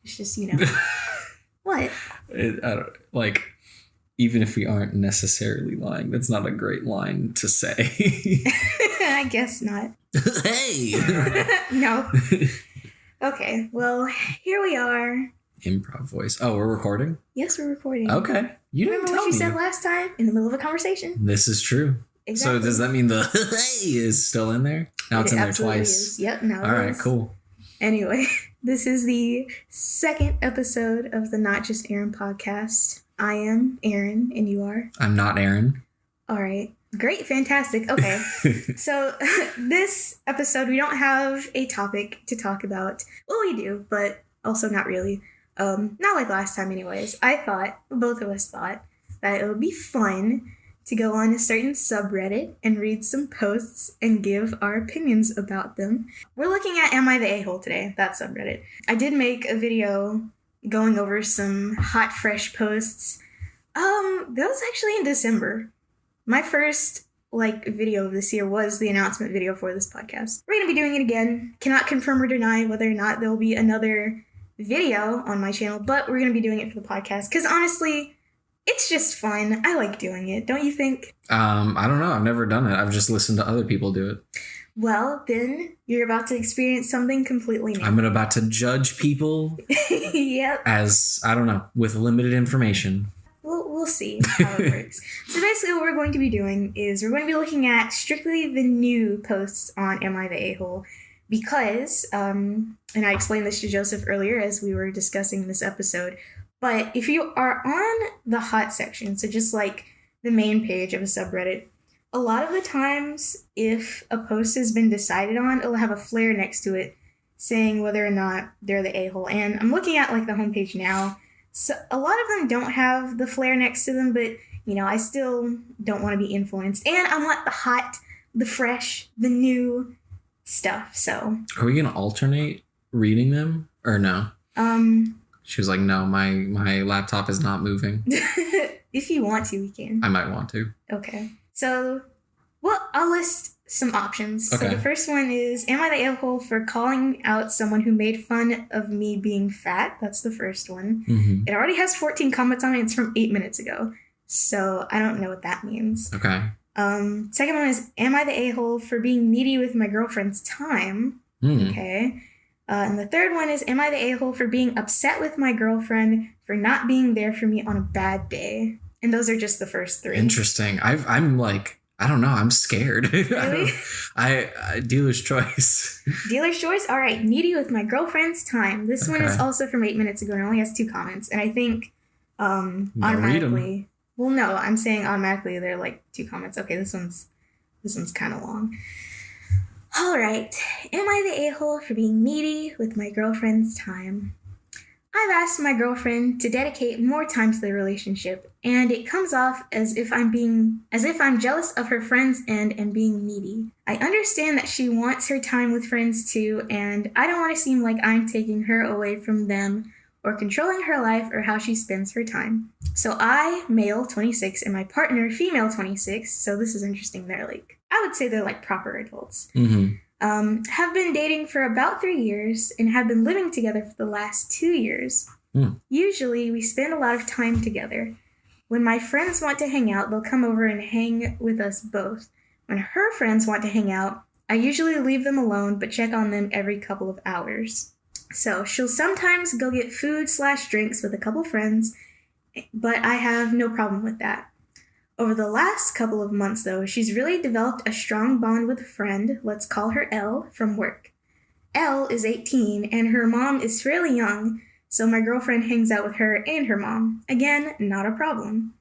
It's just, What? Even if we aren't necessarily lying, that's not a great line to say. I guess not. Hey! No. Okay, well, here we are. Improv voice. Oh, we're recording? Yes, we're recording. Okay. You didn't Remember tell what you me. said last time in the middle of a conversation? This is true. Exactly. So does that mean the hey is still in there? Now it's in there twice. Is. Yep, now All right, cool. Anyway, this is the second episode of the Not Just Arin podcast. I am Arin, and you are? I'm not Arin. All right. Great. Fantastic. Okay. So this episode, we don't have a topic to talk about. Well, we do, but also not really. Not like last time anyways. Both of us thought, that it would be fun to go on a certain subreddit and read some posts and give our opinions about them. We're looking at Am I the A-hole today? That subreddit. I did make a video going over some hot, fresh posts. That was actually in December. My first, video of this year was the announcement video for this podcast. We're going to be doing it again. Cannot confirm or deny whether or not there will be another video on my channel, but we're going to be doing it for the podcast because honestly, it's just fun. I like doing it. Don't you think? I don't know. I've never done it. I've just listened to other people do it. Well, then you're about to experience something completely new. I'm about to judge people. Yep. As, I don't know, with limited information. We'll see how it works. So basically what we're going to be doing is we're going to be looking at strictly the new posts on Am I the A-hole? Because, and I explained this to Joseph earlier as we were discussing this episode, but if you are on the hot section, so just like the main page of a subreddit, a lot of the times if a post has been decided on, it'll have a flare next to it saying whether or not they're the a-hole. And I'm looking at the homepage now. So a lot of them don't have the flare next to them, but I still don't want to be influenced. And I want the hot, the fresh, the new stuff. So are we going to alternate reading them or no? She was like, no, my laptop is not moving. If you want to, we can. I might want to. Okay. So, I'll list some options. Okay. So the first one is, am I the a-hole for calling out someone who made fun of me being fat? That's the first one. Mm-hmm. It already has 14 comments on it. It's from 8 minutes ago. So I don't know what that means. Okay. Second one is, am I the a-hole for being needy with my girlfriend's time? Mm. Okay. And the third one is, am I the a-hole for being upset with my girlfriend for not being there for me on a bad day? And those are just the first three. Interesting. I'm I don't know. I'm scared. Really? I dealer's choice. Dealer's choice? All right. Needy with my girlfriend's time. This one is also from 8 minutes ago and only has 2 comments. And I think automatically... Well, no, I'm saying automatically there are 2 comments. Okay, this one's kind of long. All right. Am I the a-hole for being needy with my girlfriend's time? I've asked my girlfriend to dedicate more time to the relationship, and it comes off as if I'm jealous of her friends and am being needy. I understand that she wants her time with friends too, and I don't want to seem like I'm taking her away from them or controlling her life or how she spends her time. So I, male 26, and my partner, female 26, so this is interesting, I would say they're proper adults. Mm-hmm. Have been dating for about 3 years and have been living together for the last 2 years. Usually we spend a lot of time together. When my friends want to hang out, they'll come over and hang with us both. When her friends want to hang out, I usually leave them alone but check on them every couple of hours. So she'll sometimes go get food/drinks with a couple friends, but I have no problem with that. Over the last couple of months, though, she's really developed a strong bond with a friend, let's call her Elle, from work. Elle is 18, and her mom is fairly young, so my girlfriend hangs out with her and her mom. Again, not a problem.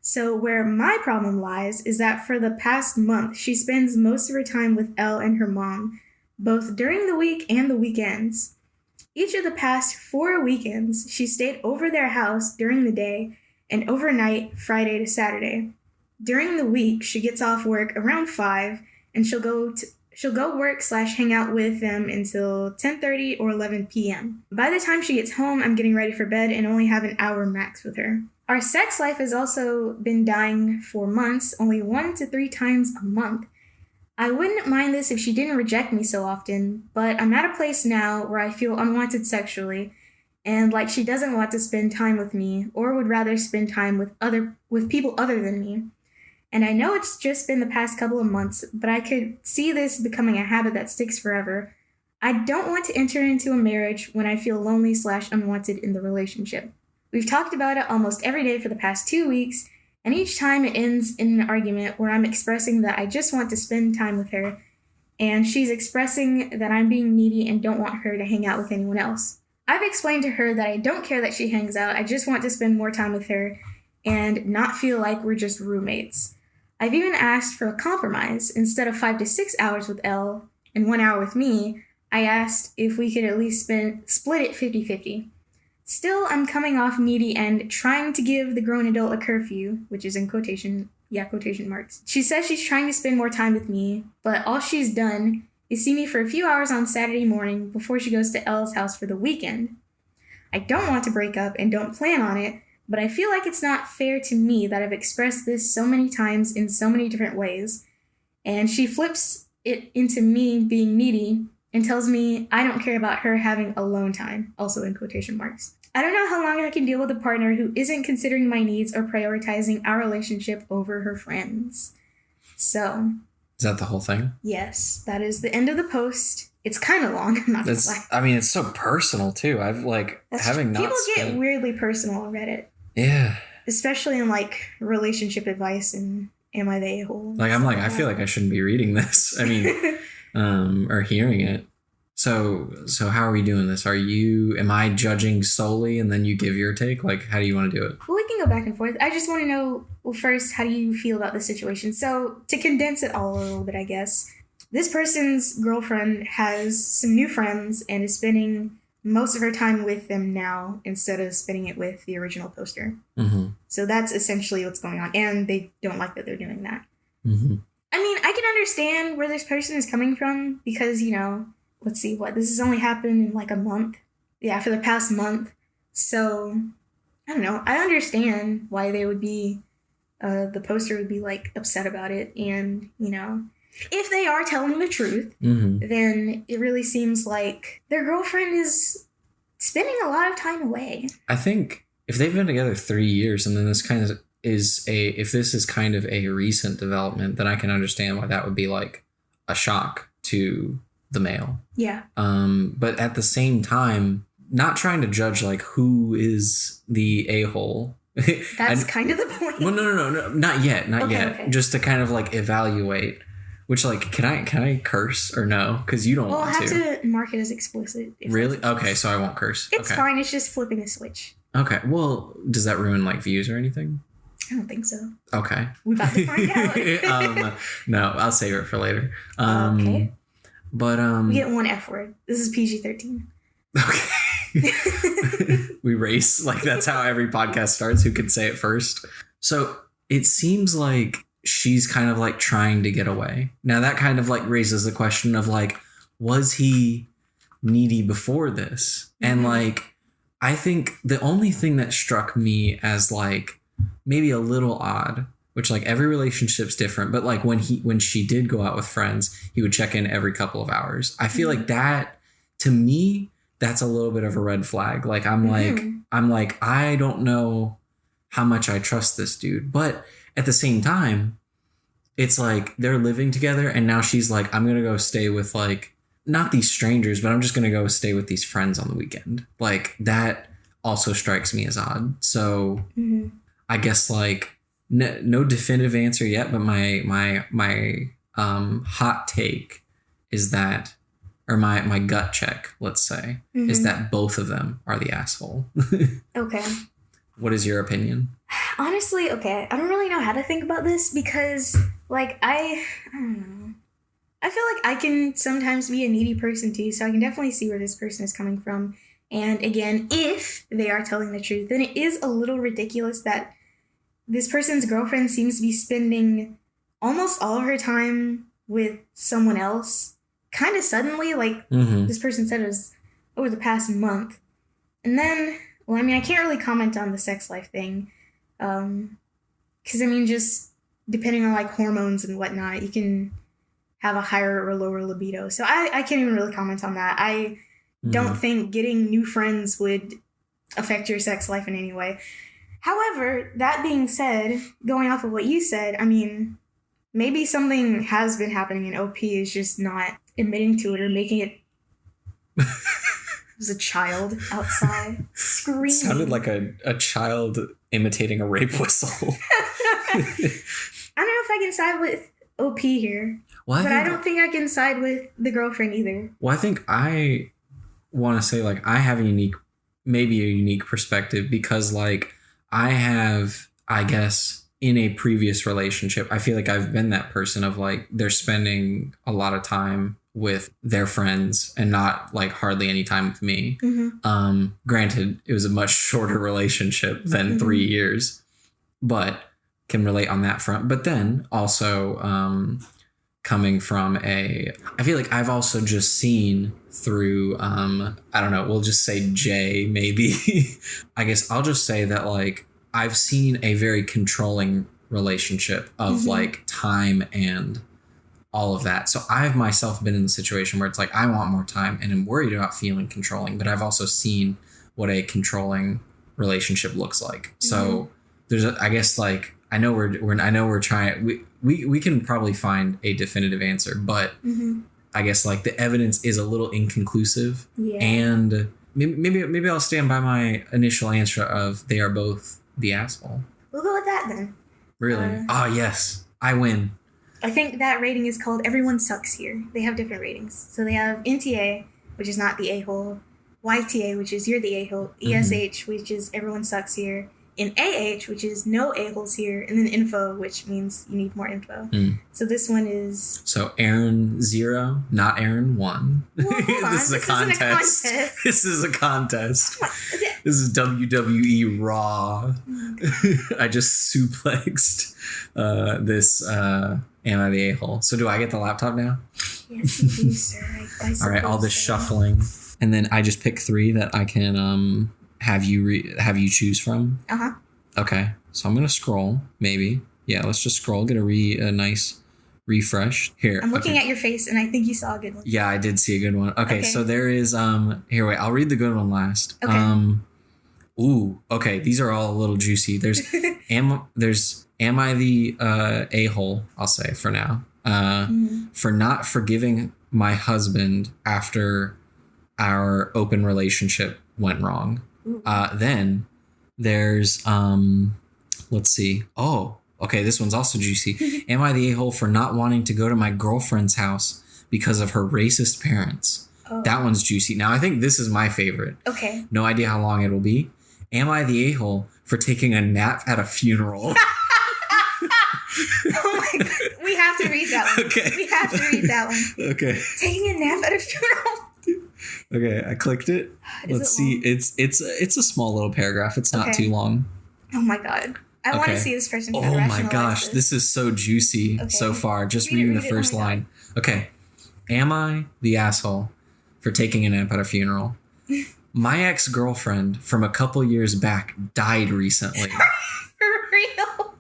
So where my problem lies is that for the past month, she spends most of her time with Elle and her mom, both during the week and the weekends. Each of the past 4 weekends, she stayed over their house during the day and overnight Friday to Saturday. During the week, she gets off work around 5 and she'll go work/hang out with them until 10:30 or 11 p.m. By the time she gets home, I'm getting ready for bed and only have an hour max with her. Our sex life has also been dying for months, only 1 to 3 times a month. I wouldn't mind this if she didn't reject me so often, but I'm at a place now where I feel unwanted sexually, and like she doesn't want to spend time with me or would rather spend time with people other than me. And I know it's just been the past couple of months, but I could see this becoming a habit that sticks forever. I don't want to enter into a marriage when I feel lonely/unwanted in the relationship. We've talked about it almost every day for the past 2 weeks, and each time it ends in an argument where I'm expressing that I just want to spend time with her, and she's expressing that I'm being needy and don't want her to hang out with anyone else. I've explained to her that I don't care that she hangs out, I just want to spend more time with her and not feel like we're just roommates. I've even asked for a compromise. Instead of 5 to 6 hours with Elle and 1 hour with me, I asked if we could at least split it 50-50. Still, I'm coming off needy and trying to give the grown adult a curfew, which is in quotation marks. She says she's trying to spend more time with me, but all she's done is see me for a few hours on Saturday morning before she goes to Elle's house for the weekend. I don't want to break up and don't plan on it, but I feel like it's not fair to me that I've expressed this so many times in so many different ways, and she flips it into me being needy and tells me I don't care about her having alone time, also in quotation marks. I don't know how long I can deal with a partner who isn't considering my needs or prioritizing our relationship over her friends. So... Is that the whole thing? Yes, that is the end of the post. It's kind of long, I'm not gonna lie. I mean, it's so personal, too. People get weirdly personal on Reddit. Yeah. Especially in, like, relationship advice and am I the a-hole? Like, I'm like, I feel like I shouldn't be reading this. I mean, or hearing it. So how are we doing this? Am I judging solely and then you give your take? Like, how do you want to do it? Well, we can go back and forth. I just want to know, well, first, how do you feel about the situation? So to condense it all a little bit, I guess, this person's girlfriend has some new friends and is spending most of her time with them now instead of spending it with the original poster. Mm-hmm. So that's essentially what's going on. And they don't like that they're doing that. Mm-hmm. I mean, I can understand where this person is coming from because, let's see, this has only happened in like a month. Yeah, for the past month. So, I don't know. I understand why they would be, the poster would be like upset about it. And, if they are telling the truth, mm-hmm. then it really seems like their girlfriend is spending a lot of time away. I think if they've been together 3 years and then this kind of if this is kind of a recent development, then I can understand why that would be like a shock to the male. Yeah. But at the same time, not trying to judge like who is the a-hole. That's kind of the point. Well, no, not yet. Okay. Just to kind of like evaluate. Which, like, can I curse or no? Because you don't want to. Well, I'll have to mark it as explicit. Really? Okay, so I won't curse. It's fine. It's just flipping a switch. Okay. Well, does that ruin, like, views or anything? I don't think so. Okay. We're about to find out. No, I'll save it for later. Okay. But, we get one F word. This is PG-13. Okay. We race. Like, that's how every podcast starts. Who can say it first? So, it seems like she's kind of like trying to get away. Now that kind of like raises the question of like, was he needy before this? Mm-hmm. And like, I think the only thing that struck me as like maybe a little odd, which like every relationship's different, but like when she did go out with friends, he would check in every couple of hours. I feel like that, to me, that's a little bit of a red flag. Like I'm like, I don't know how much I trust this dude, but at the same time, it's like they're living together and now she's like, I'm going to go stay with like, not these strangers, but I'm just going to go stay with these friends on the weekend. Like that also strikes me as odd. So I guess like no definitive answer yet, but my hot take is that, or my gut check, let's say, is that both of them are the asshole. Okay. What is your opinion? Honestly, okay, I don't really know how to think about this because, like, I don't know. I feel like I can sometimes be a needy person too, so I can definitely see where this person is coming from. And again, if they are telling the truth, then it is a little ridiculous that this person's girlfriend seems to be spending almost all of her time with someone else kind of suddenly, like this person said it was over the past month. And then, well, I mean, I can't really comment on the sex life thing. Because, I mean, just depending on, like, hormones and whatnot, you can have a higher or lower libido. So I can't even really comment on that. I don't think getting new friends would affect your sex life in any way. However, that being said, going off of what you said, I mean, maybe something has been happening and OP is just not admitting to it or making it. There's a child outside screaming. It sounded like a child imitating a rape whistle. I don't know if I can side with OP here. But I don't think I can side with the girlfriend either. Well, I think I want to say, like, I have maybe a unique perspective because, like, I have, I guess, in a previous relationship, I feel like I've been that person of, like, they're spending a lot of time with their friends and not, like, hardly any time with me. Mm-hmm. Granted, it was a much shorter relationship than 3 years, but can relate on that front. But then also, coming from I feel like I've also just seen through, I don't know, we'll just say Jay, maybe. I guess I'll just say that, like, I've seen a very controlling relationship of like time and all of that. So I've myself been in the situation where it's like, I want more time and I'm worried about feeling controlling, but I've also seen what a controlling relationship looks like. So there's I guess, like, I know we're trying, we can probably find a definitive answer, but I guess, like, the evidence is a little inconclusive. Yeah. And maybe I'll stand by my initial answer of they are both the asshole. We'll go with that then. Really? Yes. I win. I think that rating is called Everyone Sucks here. They have different ratings. So they have NTA, which is not the a-hole, YTA, which is you're the a-hole, ESH, which is Everyone Sucks here, and AH, which is no a-holes here, and then info, which means you need more info. So this one is... So Arin 0, not Arin 1. Well, hold on. This is a contest. This is a contest. This is WWE Raw. I just suplexed this Am I the A-hole? So do I get the laptop now? Yes, you do, sir. All right, all this shuffling. And then I just pick 3 that I can... have you choose from? Okay, so I'm gonna scroll. Maybe, yeah. Let's just scroll. Get a nice refresh here. I'm looking at your face, and I think you saw a good one. Yeah, I did see a good one. Okay, so there is Here, wait. I'll read the good one last. Okay. Okay. These are all a little juicy. There's Am I the a-hole? I'll say for now. For not forgiving my husband after our open relationship went wrong. Then there's let's see. Oh, okay, this one's also juicy. Am I the a-hole for not wanting to go to my girlfriend's house because of her racist parents? That one's juicy. Now I think this is my favorite. Okay. No idea how long it'll be. Am I the a-hole for taking a nap at a funeral? Oh my God. We have to read that one. Okay. We have to read that one. Okay. Taking a nap at a funeral. Okay, I clicked it. Let's see. It's a small little paragraph. It's not too long. Oh my God. I want to see this person. Oh my gosh, this is so juicy so far. Just reading the first line. Okay. Am I the asshole for taking a nap at a funeral? My ex-girlfriend from a couple years back died recently. For real?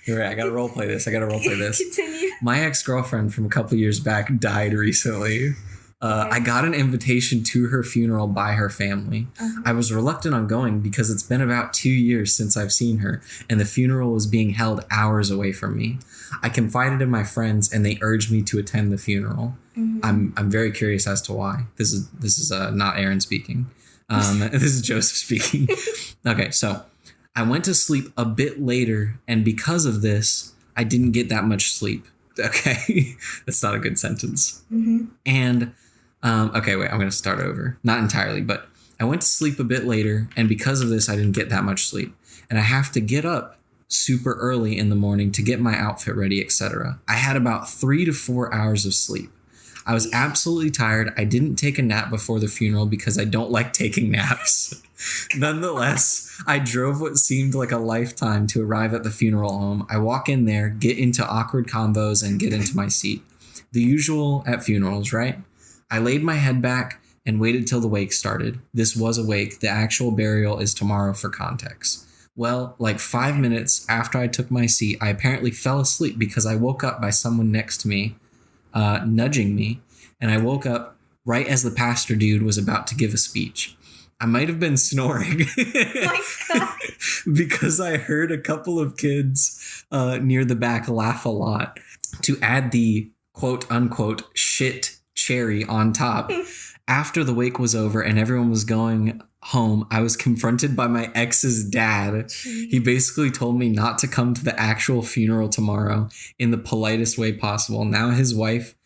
You're right, I gotta roleplay this. Continue. My ex-girlfriend from a couple years back died recently. I got an invitation to her funeral by her family. I was reluctant on going because it's been about 2 years since I've seen her, and the funeral was being held hours away from me. I confided in my friends, and they urged me to attend the funeral. I'm very curious as to why. This is not Arin speaking. This is Joseph speaking. Okay, so I went to sleep a bit later, and because of this, I didn't get that much sleep. Okay, that's not a good sentence. And okay, wait, I'm going to start over. Not entirely, but I went to sleep a bit later, and because of this, I didn't get that much sleep. And I have to get up super early in the morning to get my outfit ready, etc. I had about 3 to 4 hours of sleep. I was absolutely tired. I didn't take a nap before the funeral because I don't like taking naps. Nonetheless, I drove what seemed like a lifetime to arrive at the funeral home. I walk in there, get into awkward convos, and get into my seat. The usual at funerals, right? I laid my head back and waited till the wake started. This was a wake. The actual burial is tomorrow for context. Well, like 5 minutes after I took my seat, I apparently fell asleep because I woke up by someone next to me, nudging me, and I woke up right as the pastor dude was about to give a speech. I might have been snoring. My God. Because I heard a couple of kids near the back laugh a lot. To add the quote unquote shit cherry on top, after the wake was over and everyone was going home, I was confronted by my ex's dad. He basically told me not to come to the actual funeral tomorrow in the politest way possible. Now his wife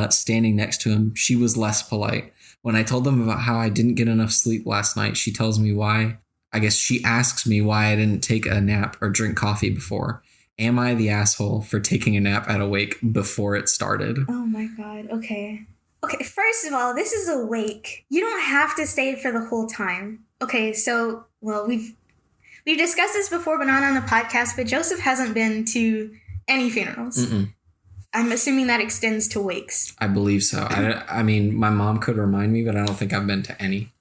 standing next to him, she was less polite. When I told them about how I didn't get enough sleep last night, she tells me why. I guess she asks me why I didn't take a nap or drink coffee before. Am I the asshole for taking a nap at a wake before it started? Oh my God. Okay. Okay, first of all, this is a wake. You don't have to stay for the whole time. Okay, so, well, we've discussed this before, but not on the podcast, but Joseph hasn't been to any funerals. Mm-mm. I'm assuming that extends to wakes. I believe so. I mean, my mom could remind me, but I don't think I've been to any.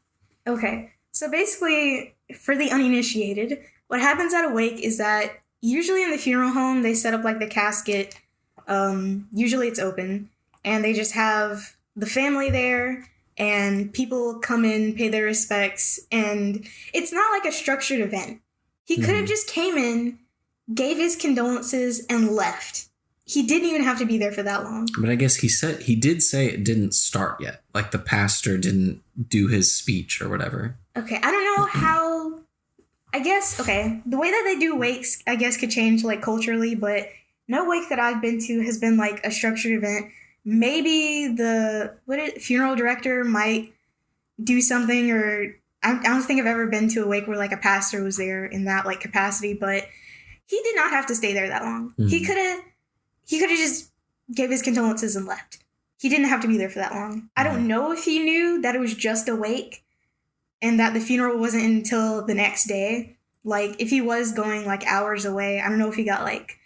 Okay. So basically, for the uninitiated, what happens at a wake is that usually in the funeral home, they set up like the casket. Usually it's open. And they just have the family there. And people come in, pay their respects. And it's not like a structured event. He could have just came in, gave his condolences, and left. He didn't even have to be there for that long. But I guess he did say it didn't start yet. Like the pastor didn't do his speech or whatever. Okay, I don't know how... I guess, okay, the way that they do wakes, I guess, could change, like, culturally, but no wake that I've been to has been, like, a structured event. Maybe the funeral director might do something, or... I don't think I've ever been to a wake where, like, a pastor was there in that, like, capacity, but he did not have to stay there that long. He could have just gave his condolences and left. He didn't have to be there for that long. I don't know if he knew that it was just a wake and that the funeral wasn't until the next day. Like, if he was going, like, hours away, I don't know if he got, like,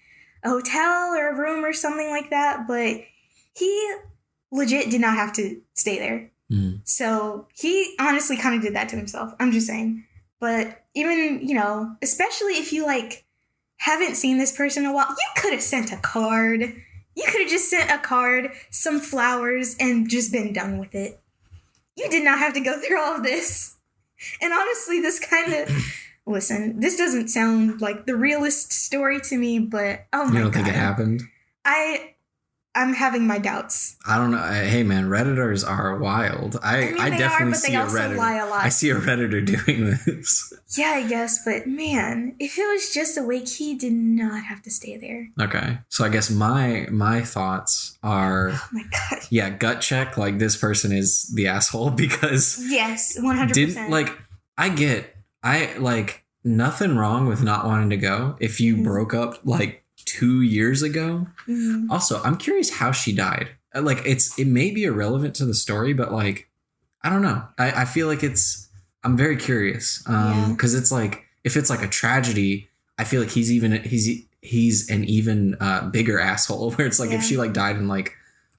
a hotel or a room or something like that, but he legit did not have to stay there. So he honestly kind of did that to himself. I'm just saying. But even, you know, especially if you, like, haven't seen this person in a while, you could have sent a card. You could have just sent a card, some flowers, and just been done with it. You did not have to go through all of this. And honestly, this kind of... Listen, this doesn't sound like the realest story to me, but oh my God. You don't think it happened? I'm having my doubts. I don't know. Hey, man, Redditors are wild. I definitely see a Redditor. Lie a lot. I see a Redditor doing this. Yeah, I guess, but man, if it was just a wake, he did not have to stay there. Okay, so I guess my thoughts are, oh my God, yeah, gut check. Like, this person is the asshole because yes, 100%. I nothing wrong with not wanting to go if you broke up like 2 years ago. Also, I'm curious how she died. Like, it may be irrelevant to the story, but like, I don't know. I feel like I'm very curious. Because it's like, if it's like a tragedy, I feel like he's an even bigger asshole, where it's like, if she like died in like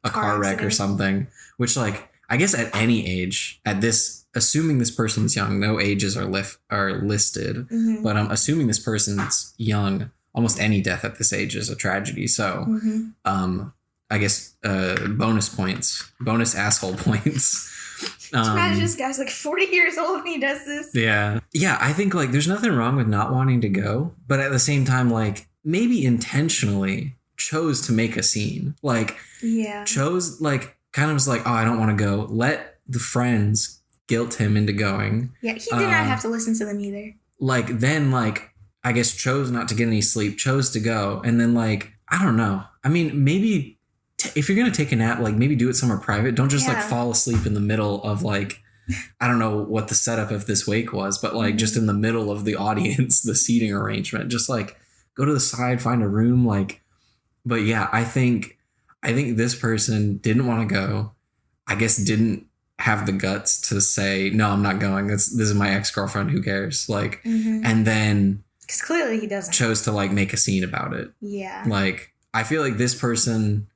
a car wreck or something, which, like, I guess at any age, at this, assuming this person's young, no ages are listed, but I'm assuming this person's young. Almost any death at this age is a tragedy. So, I guess bonus asshole points. Imagine this guy's like 40 years old and he does this. Yeah. Yeah, I think like there's nothing wrong with not wanting to go, but at the same time, like, maybe intentionally chose to make a scene. Like, chose, like, kind of was like, oh, I don't want to go. Let the friends guilt him into going. Yeah, he did not have to listen to them either. Like, then, like, I guess chose not to get any sleep, chose to go. And then, like, I don't know. I mean, maybe if you're going to take a nap, like, maybe do it somewhere private. Don't just like fall asleep in the middle of, like, I don't know what the setup of this wake was, but like just in the middle of the audience, the seating arrangement, just like go to the side, find a room. Like, but yeah, I think this person didn't want to go. I guess didn't have the guts to say, no, I'm not going. This is my ex-girlfriend. Who cares? Like, and then, because clearly he doesn't. Chose to like make a scene about it. Yeah. Like, I feel like this person,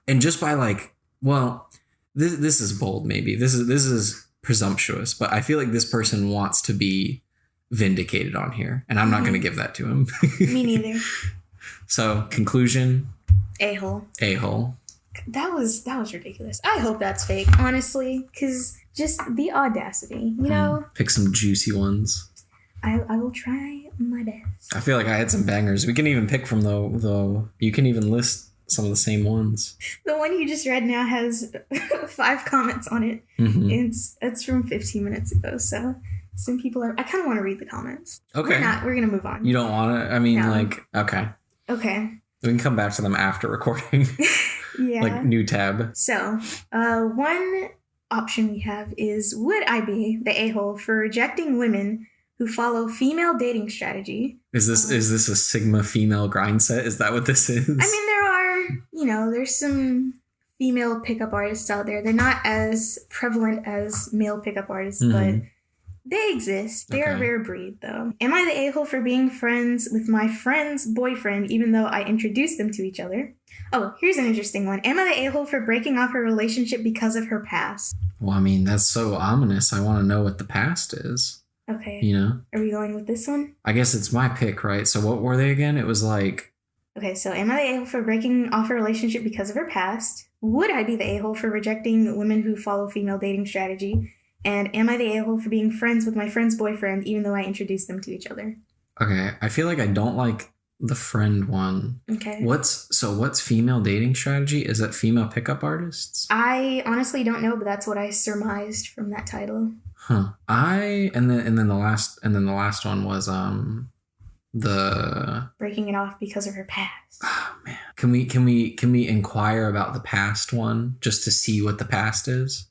and just by like, well, this is bold. Maybe this is presumptuous, but I feel like this person wants to be vindicated on here, and I'm not going to give that to him. Me neither. So conclusion: a-hole. A-hole. That was ridiculous. I hope that's fake, honestly, because Just the audacity, you know? Pick some juicy ones. I will try my best. I feel like I had some bangers. We can even pick from the you can even list some of the same ones. The one you just read now has 5 comments on it. Mm-hmm. It's from 15 minutes ago, so some people are... I kind of want to read the comments. Okay. We're going to move on. You don't want to? I mean, no. Okay. Okay. We can come back to them after recording. Yeah. New tab. So, one option we have is, would I be the a-hole for rejecting women who follow female dating strategy? Is this a Sigma female grind set? Is that what this is? I mean, there are, there's some female pickup artists out there. They're not as prevalent as male pickup artists, but they exist. They are a rare breed, though. Am I the a-hole for being friends with my friend's boyfriend, even though I introduced them to each other? Oh, here's an interesting one. Am I the a-hole for breaking off her relationship because of her past? Well, I mean, that's so ominous. I want to know what the past is. Okay. Are we going with this one? I guess it's my pick, right? So what were they again? It was like... Okay, so am I the a-hole for breaking off a relationship because of her past? Would I be the a-hole for rejecting women who follow female dating strategy? And am I the a-hole for being friends with my friend's boyfriend, even though I introduced them to each other? Okay, I feel like I don't like the friend one. Okay. What's female dating strategy? Is that female pickup artists? I honestly don't know, but that's what I surmised from that title. Huh. And then the last one was the breaking it off because of her past. Oh man. Can we inquire about the past one just to see what the past is?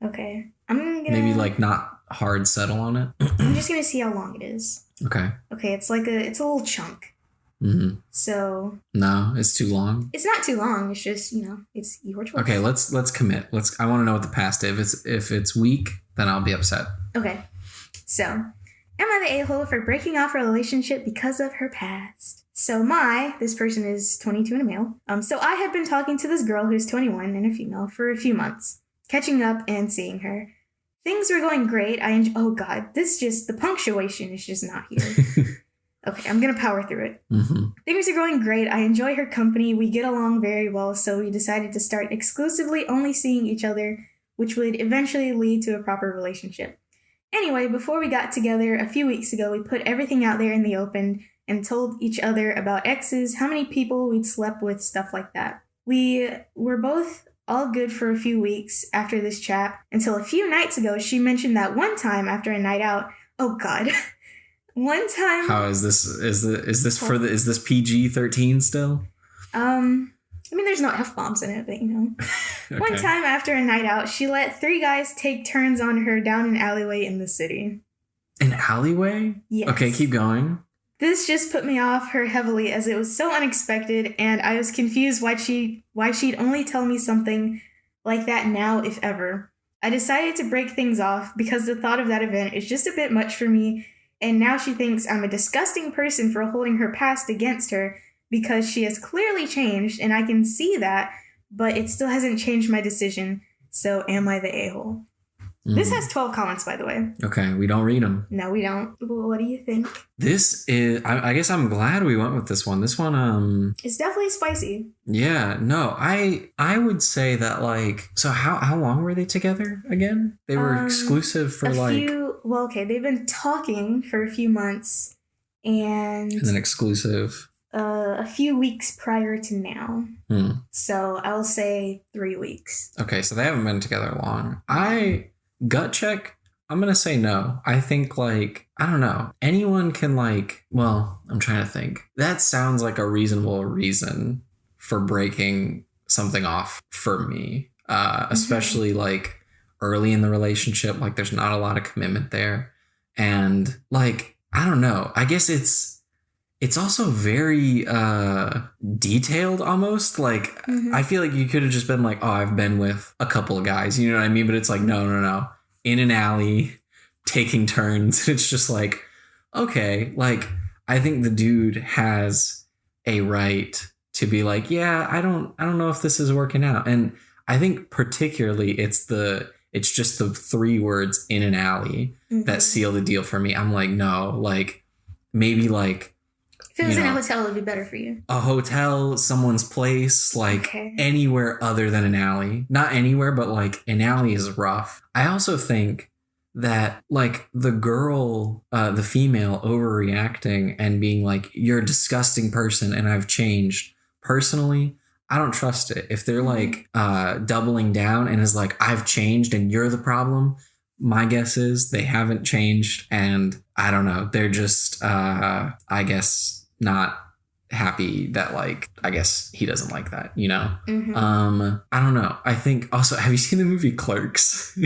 Okay. I'm gonna maybe not hard settle on it. I'm just gonna see how long it is. Okay. Okay, it's a little chunk. Mm-hmm. So no, it's too long. It's not too long. It's just it's your choice. Okay, let's commit. I want to know what the past is. If it's weak, then I'll be upset. Okay, so am I the a-hole for breaking off a relationship because of her past? So this person is 22 and a male. So I had been talking to this girl who's 21 and a female for a few months, catching up and seeing her. Things were going great. Oh God, the punctuation is just not here. Okay, I'm going to power through it. Mm-hmm. Things are going great. I enjoy her company. We get along very well, so we decided to start exclusively only seeing each other, which would eventually lead to a proper relationship. Anyway, before we got together a few weeks ago, we put everything out there in the open and told each other about exes, how many people we'd slept with, stuff like that. We were both all good for a few weeks after this chat, until a few nights ago she mentioned that one time after a night out, oh God... One time. How is this? Is this PG-13 still? I mean, there's no F-bombs in it, but Okay. One time after a night out, she let 3 guys take turns on her down an alleyway in the city. An alleyway? Yes. Okay, keep going. This just put me off her heavily, as it was so unexpected, and I was confused why she'd only tell me something like that now, if ever. I decided to break things off because the thought of that event is just a bit much for me. And now she thinks I'm a disgusting person for holding her past against her because she has clearly changed, and I can see that, but it still hasn't changed my decision. So am I the a-hole? This has 12 comments, by the way. Okay, we don't read them. No, we don't. What do you think? This is... I guess I'm glad we went with this one. This one, it's definitely spicy. Yeah, no, I would say that, So how long were they together again? They were exclusive for, Well, okay, they've been talking for a few months, and then exclusive. A few weeks prior to now. So I'll say 3 weeks. Okay, so they haven't been together long. Gut check, I'm gonna say no. I think I don't know. Anyone can I'm trying to think. That sounds like a reasonable reason for breaking something off for me. Especially early in the relationship, there's not a lot of commitment there. And I don't know. I guess it's also very detailed almost. I feel like you could have just been I've been with a couple of guys, you know what I mean? But it's no. In an alley, taking turns. It's just okay, I think the dude has a right to be yeah, I don't know if this is working out. And I think particularly it's just the 3 words in an alley that seal the deal for me. I'm no, maybe if If it was in a hotel, it would be better for you. A hotel, someone's place, like anywhere other than an alley. Not anywhere, but like an alley is rough. I also think that like the girl, the female overreacting and being like, you're a disgusting person and I've changed. Personally, I don't trust it. If they're like doubling down and is like, I've changed and you're the problem, my guess is they haven't changed. And I don't know. They're just, I guess, not happy that like, I guess he doesn't like that, you know? I don't know. I think also, have you seen the movie Clerks?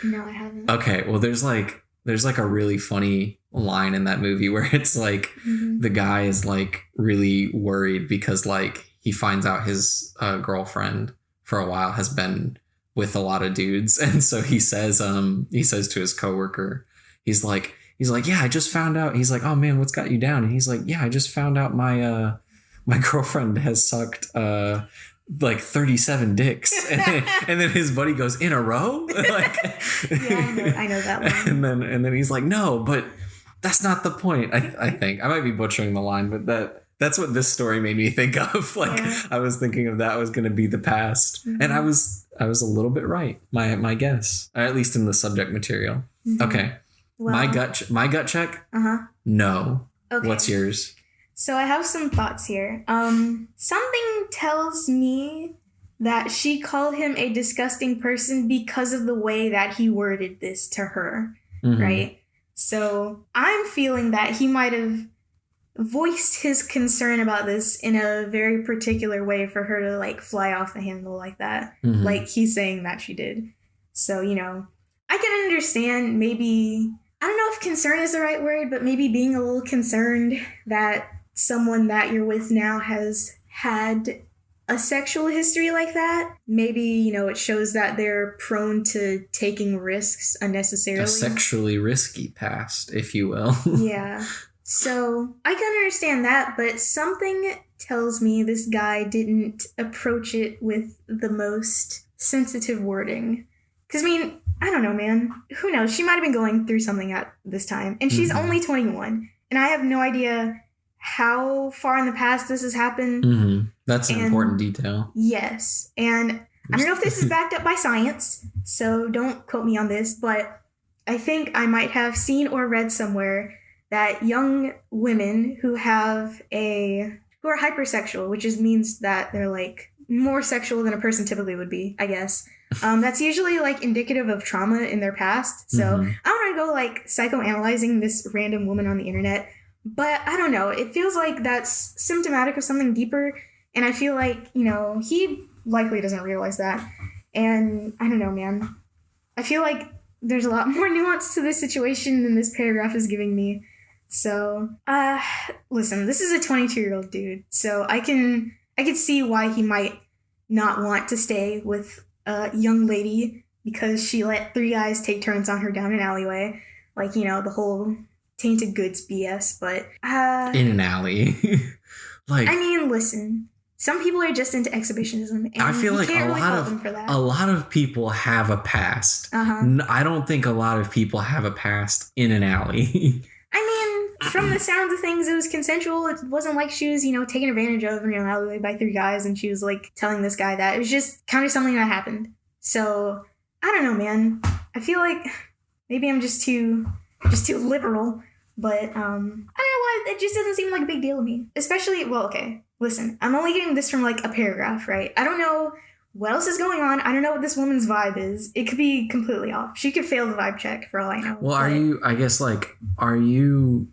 No, I haven't. Okay. Well, there's like a really funny line in that movie where it's like the guy is like really worried because like he finds out his girlfriend for a while has been with a lot of dudes. And so he says to his coworker, he's like, yeah, I just found out. He's like, oh man, what's got you down? And he's like, yeah, I just found out my girlfriend has sucked like 37 dicks. And then his buddy goes, in a row? Like, yeah, I know that one. And then he's like, no, but that's not the point. I think I might be butchering the line, but that's what this story made me think of. Like I was thinking of that was going to be the past. And I was a little bit right. My guess, or at least in the subject material. Okay. Well, my gut check. No. Okay. What's yours? So I have some thoughts here. Something tells me that she called him a disgusting person because of the way that he worded this to her, right? So I'm feeling that he might have voiced his concern about this in a very particular way for her to like fly off the handle like that, like he's saying that she did. So, you know, I can understand maybe, I don't know if concern is the right word, but maybe being a little concerned that someone that you're with now has had a sexual history like that. Maybe, you know, it shows that they're prone to taking risks unnecessarily. A sexually risky past, if you will. Yeah. So I can understand that, but something tells me this guy didn't approach it with the most sensitive wording. Because, I mean, I don't know, man. Who knows? She might have been going through something at this time. And she's only 21. And I have no idea how far in the past this has happened. That's an important detail. Yes. And I don't know if this is backed up by science, so don't quote me on this, but I think I might have seen or read somewhere that young women who are hypersexual, which means that they're like more sexual than a person typically would be, I guess. That's usually like indicative of trauma in their past. So I don't want to go like psychoanalyzing this random woman on the internet, but I don't know. It feels like that's symptomatic of something deeper. And I feel like, you know, he likely doesn't realize that. And I don't know, man. I feel like there's a lot more nuance to this situation than this paragraph is giving me. So, listen, this is a 22-year-old dude. So I can see why he might not want to stay with a young lady because she let 3 guys take turns on her down an alleyway. Like, you know, the whole tainted goods BS, but in an alley. Like, I mean, listen, some people are just into exhibitionism, and I feel like a lot of people have a past. I don't think a lot of people have a past in an alley. I mean, from the sounds of things, it was consensual. It wasn't like she was, you know, taken advantage of in an alleyway by 3 guys, and she was like telling this guy that. It was just kind of something that happened. So I don't know, man. I feel like maybe I'm just too liberal, but I don't know why it just doesn't seem like a big deal to me. Especially, well, okay, listen, I'm only getting this from like a paragraph, right? I don't know what else is going on. I don't know what this woman's vibe is. It could be completely off. She could fail the vibe check for all I know. Well, are you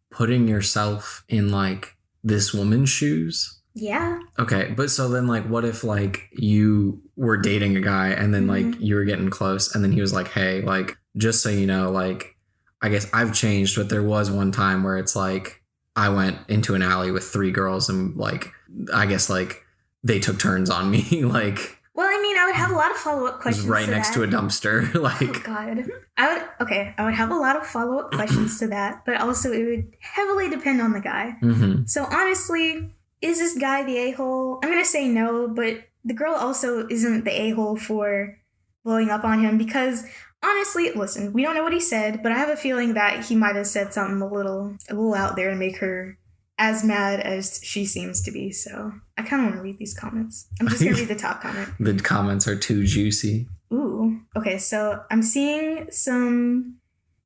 putting yourself in like this woman's shoes? Yeah. Okay, but so then like what if like you were dating a guy and then like you were getting close and then he was like, hey, like just so you know, like I guess I've changed, but there was one time where it's like I went into an alley with 3 girls and like I guess like they took turns on me. Like, well, I mean, I would have a lot of follow-up questions. Right next to a dumpster. Like, oh God, I would have a lot of follow-up questions to that, but also it would heavily depend on the guy. So honestly, is this guy the a-hole? I'm gonna say no, but the girl also isn't the a-hole for blowing up on him because honestly, listen, we don't know what he said, but I have a feeling that he might have said something a little out there to make her, as mad as she seems to be. So I kind of want to read these comments. I'm just going to read the top comment. The comments are too juicy. Ooh. Okay, so I'm seeing some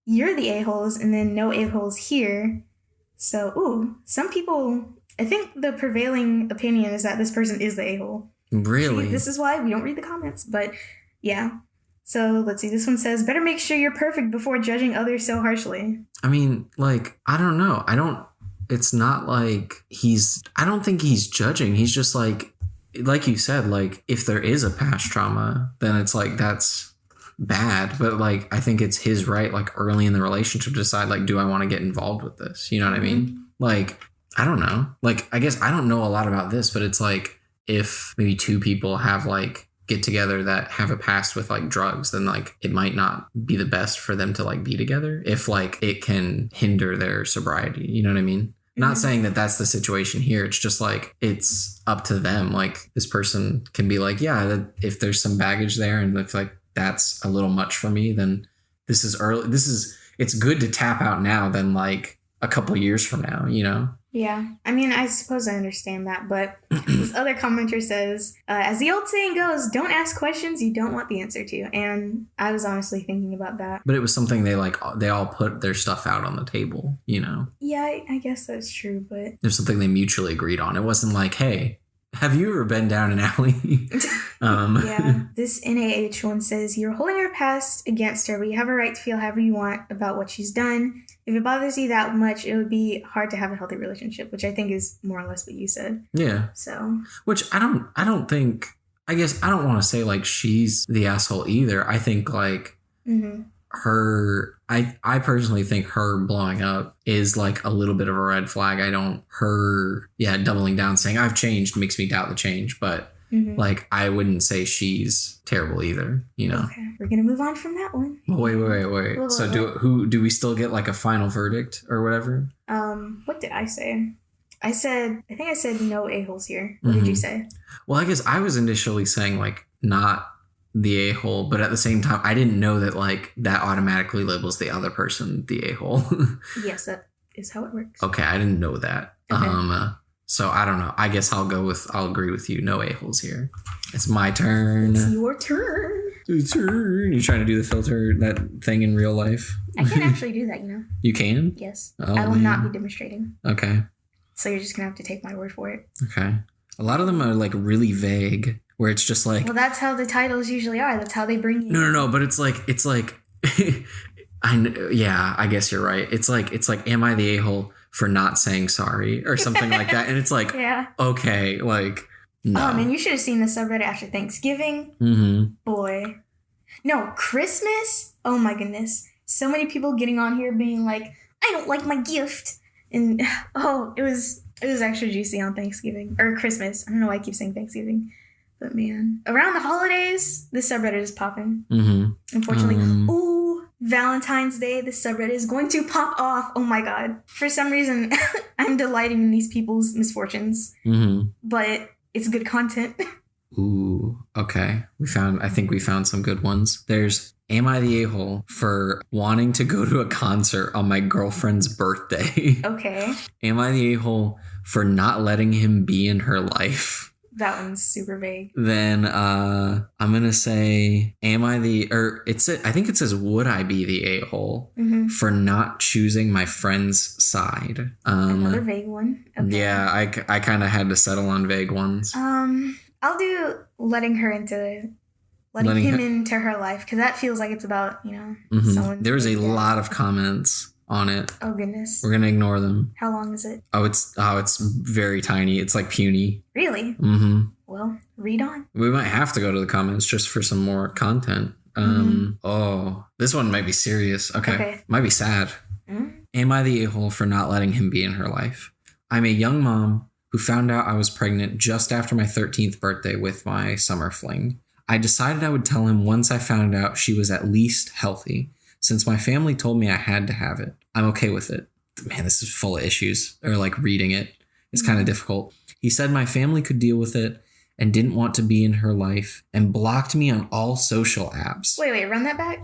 "you're the a-holes" and then "no a-holes here." So, some people, I think the prevailing opinion is that this person is the a-hole. Really? See, this is why we don't read the comments, but yeah. So let's see. This one says, "better make sure you're perfect before judging others so harshly." I mean, like, I don't know. It's not like I don't think he's judging. He's just like you said, like, if there is a past trauma, then it's like, that's bad. But like, I think it's his right, like, early in the relationship to decide, like, do I want to get involved with this? You know what I mean? Like, I don't know. Like, I guess I don't know a lot about this, but it's like, if maybe two people have like get together that have a past with like drugs, then like it might not be the best for them to like be together if like it can hinder their sobriety. You know what I mean? Not saying that that's the situation here. It's just like, it's up to them. Like, this person can be like, yeah, that if there's some baggage there and if like that's a little much for me, then it's good to tap out now than like a couple years from now, you know? Yeah. I mean, I suppose I understand that, but this other commenter says, as the old saying goes, don't ask questions you don't want the answer to. And I was honestly thinking about that. But it was something they all put their stuff out on the table, you know? Yeah, I guess that's true, but... There's something they mutually agreed on. It wasn't like, hey, have you ever been down an alley? Yeah. This NAH one says, "you're holding her past against her, but you have a right to feel however you want about what she's done. If it bothers you that much, it would be hard to have a healthy relationship," which I think is more or less what you said. Yeah. So. Which I don't think, I guess I don't want to say like she's the asshole either. I think like her, I personally think her blowing up is like a little bit of a red flag. Doubling down saying I've changed makes me doubt the change, but like, I wouldn't say she's terrible either, you know? Okay, we're going to move on from that one. Wait. So do we still get like a final verdict or whatever? What did I say? I think I said no a-holes here. What did you say? Well, I guess I was initially saying like not the a-hole, but at the same time, I didn't know that like that automatically labels the other person the a-hole. Yes, that is how it works. Okay, I didn't know that. Okay. So I don't know. I guess I'll agree with you. No a-holes here. It's my turn. It's your turn. It's your turn. You trying to do the filter, that thing in real life? I can actually do that, you know. You can? Yes. I will not be demonstrating. Okay. So you're just going to have to take my word for it. Okay. A lot of them are like really vague, where it's just like... Well, that's how the titles usually are. That's how they bring you... No. But it's like... I guess you're right. It's like, am I the a-hole for not saying sorry or something like that? And it's like, yeah. Okay, like, no. Oh, man, you should have seen the subreddit after Thanksgiving. Boy. No, Christmas? Oh, my goodness. So many people getting on here being like, I don't like my gift. And, it was actually juicy on Thanksgiving. Or Christmas. I don't know why I keep saying Thanksgiving. But, man. Around the holidays, the subreddit is popping. Unfortunately. Valentine's Day, the subreddit is going to pop off. Oh my god. For some reason, I'm delighting in these people's misfortunes. But it's good content. Ooh, okay. I think we found some good ones. There's, am I the a-hole for wanting to go to a concert on my girlfriend's birthday? Okay. Am I the a-hole for not letting him be in her life? That one's super vague. Then I'm going to say, I think it says, would I be the a-hole for not choosing my friend's side? Another vague one. Okay. Yeah, I kind of had to settle on vague ones. I'll do letting him into her life, because that feels like it's about, someone. There's a lot of comments on it. Oh, goodness. We're going to ignore them. How long is it? It's very tiny. It's like puny. Really? Well, read on. We might have to go to the comments just for some more content. This one might be serious. Okay. Might be sad. Am I the a-hole for not letting him be in her life? I'm a young mom who found out I was pregnant just after my 13th birthday with my summer fling. I decided I would tell him once I found out she was at least healthy, since my family told me I had to have it. I'm okay with it. Man, this is full of issues. Or like reading it. It's kind of difficult. He said my family could deal with it and didn't want to be in her life and blocked me on all social apps. Wait, run that back?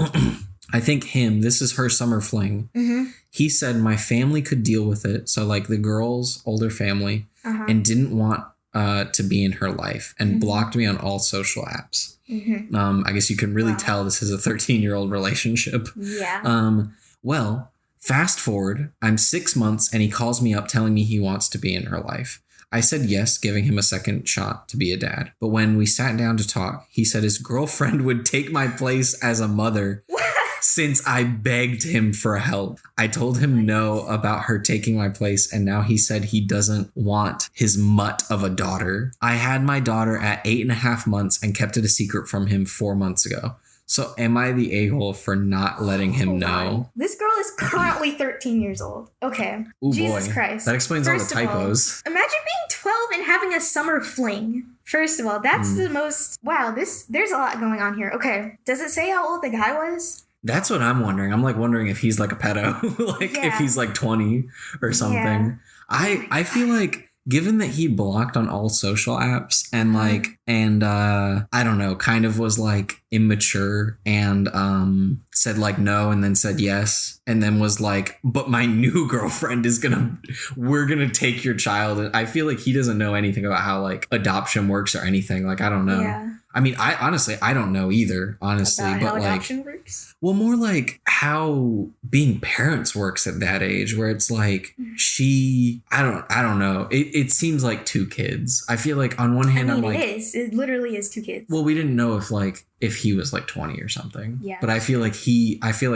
I think this is her summer fling. Mm-hmm. He said my family could deal with it. So like the girl's older family and didn't want to be in her life and blocked me on all social apps. I guess you can really tell this is a 13-year-old relationship. Yeah. Well, fast forward, I'm 6 months and he calls me up telling me he wants to be in her life. I said yes, giving him a second shot to be a dad. But when we sat down to talk, he said his girlfriend would take my place as a mother since I begged him for help. I told him no about her taking my place, and now he said he doesn't want his mutt of a daughter. I had my daughter at 8.5 months and kept it a secret from him 4 months ago. So am I the a-hole for not letting him know? This girl is currently 13 years old. Okay. Ooh, Jesus boy. Christ. That explains all the typos. Imagine being 12 and having a summer fling. First of all, that's the most... Wow, there's a lot going on here. Okay. Does it say how old the guy was? That's what I'm wondering. I'm like wondering if he's like a pedo. If he's like 20 or something. Yeah. I feel like... Given that he blocked on all social apps and I don't know, kind of was like immature and said like no and then said yes and then was like, but my new girlfriend we're gonna take your child. And I feel like he doesn't know anything about how like adoption works or anything. Like, I don't know. Yeah. I mean, I don't know either, honestly. About but how like, adoption works? Well, more like how being parents works at that age, where it's like I don't know. It seems like 2 kids. I feel like on one hand, I'm like, it literally is 2 kids. Well, we didn't know if he was like 20 or something. Yeah. But I feel like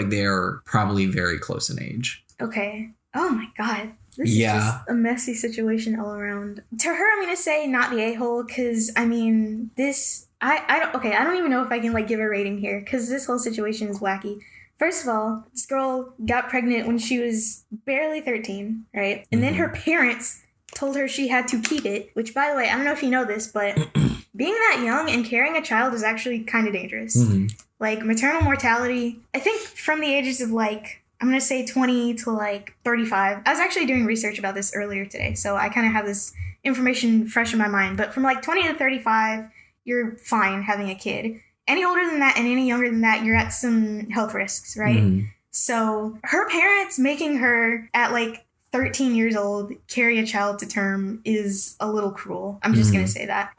they are probably very close in age. Okay. Oh my God. This is just a messy situation all around. To her, I'm going to say not the a-hole, because, I mean, I don't even know if I can, like, give a rating here, because this whole situation is wacky. First of all, this girl got pregnant when she was barely 13, right? And then her parents told her she had to keep it, which, by the way, I don't know if you know this, but being that young and carrying a child is actually kind of dangerous. Like, maternal mortality, I think from the ages of, like, I'm going to say 20 to like 35. I was actually doing research about this earlier today, so I kind of have this information fresh in my mind. But from like 20 to 35, you're fine having a kid. Any older than that and any younger than that, you're at some health risks, right? So her parents making her at like 13 years old carry a child to term is a little cruel. I'm just going to say that.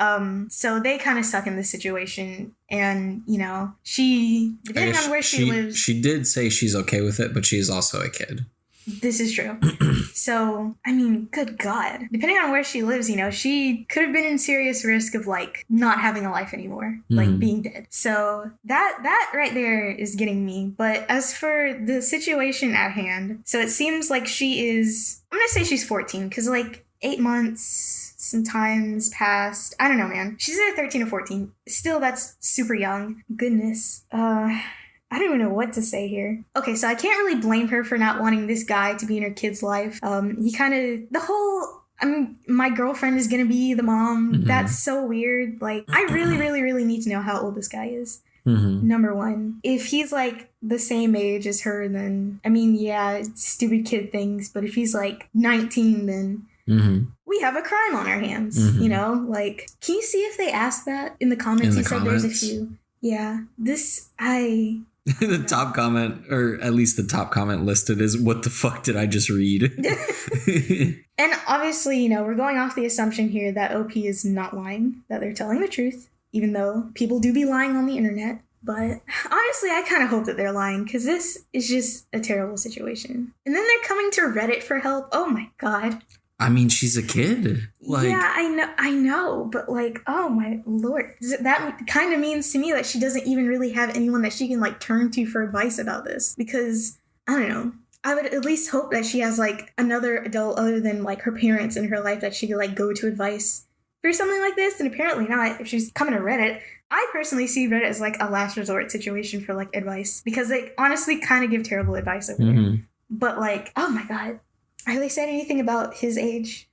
So they kind of suck in this situation. And, you know, depending on where she lives. She did say she's okay with it, but she's also a kid. This is true. So, I mean, good God. Depending on where she lives, you know, she could have been in serious risk of, like, not having a life anymore. Like, being dead. So, that right there is getting me. But as for the situation at hand, so it seems like she is... I'm gonna say she's 14, because, like, 8 months... some time's passed. I don't know, man. She's either 13 or 14. Still, that's super young. Goodness. I don't even know what to say here. Okay, so I can't really blame her for not wanting this guy to be in her kid's life. He kind of... The whole... my girlfriend is gonna be the mom. That's so weird. Like, I really, really, really need to know how old this guy is. Number one. If he's, like, the same age as her, then... I mean, yeah, stupid kid things. But if he's, like, 19, then... we have a crime on our hands, you know? Like, can you see if they asked that in the comments? He said there's a few. Yeah. The top comment, or at least the top comment listed is, what the fuck did I just read? And obviously, you know, we're going off the assumption here that OP is not lying, that they're telling the truth, even though people do be lying on the internet. But honestly, I kind of hope that they're lying, because this is just a terrible situation. And then they're coming to Reddit for help. Oh my God. I mean, she's a kid. Like, yeah, I know, but like, oh my Lord. That kind of means to me that she doesn't even really have anyone that she can like turn to for advice about this. Because, I don't know, I would at least hope that she has like another adult other than like her parents in her life that she could like go to advice for something like this. And apparently not. If she's coming to Reddit, I personally see Reddit as like a last resort situation for like advice. Because they honestly kind of give terrible advice over there. But like, oh my God. Have they said anything about his age?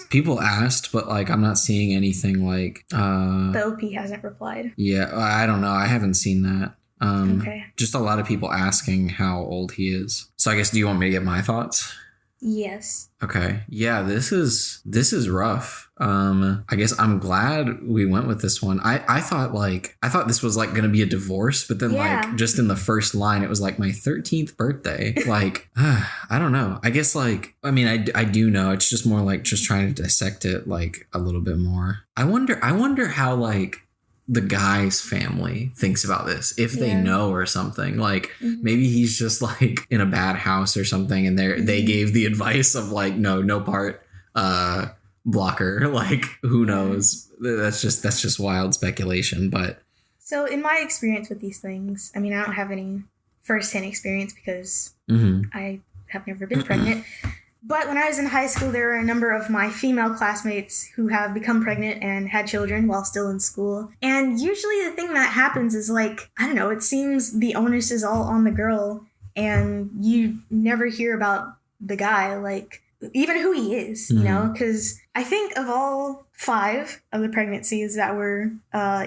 People asked, but like I'm not seeing anything like... The OP hasn't replied. Yeah, I don't know. I haven't seen that. Okay. Just a lot of people asking how old he is. So I guess, do you want me to get my thoughts? Yes. Okay. Yeah, this is rough. I guess I'm glad we went with this one. I thought this was like gonna be a divorce, but then like just in the first line it was like my 13th birthday. Like I don't know. I guess like I mean I do know. It's just more like just trying to dissect it like a little bit more. I wonder how like the guy's family thinks about this, if they know or something. Like maybe he's just like in a bad house or something, and they gave the advice of like no part blocker. Like who knows? That's just wild speculation. But so in my experience with these things, I mean, I don't have any first-hand experience because I have never been pregnant. But when I was in high school, there were a number of my female classmates who have become pregnant and had children while still in school. And usually the thing that happens is like, I don't know, it seems the onus is all on the girl and you never hear about the guy, like even who he is, you know, because I think of all 5 of the pregnancies that were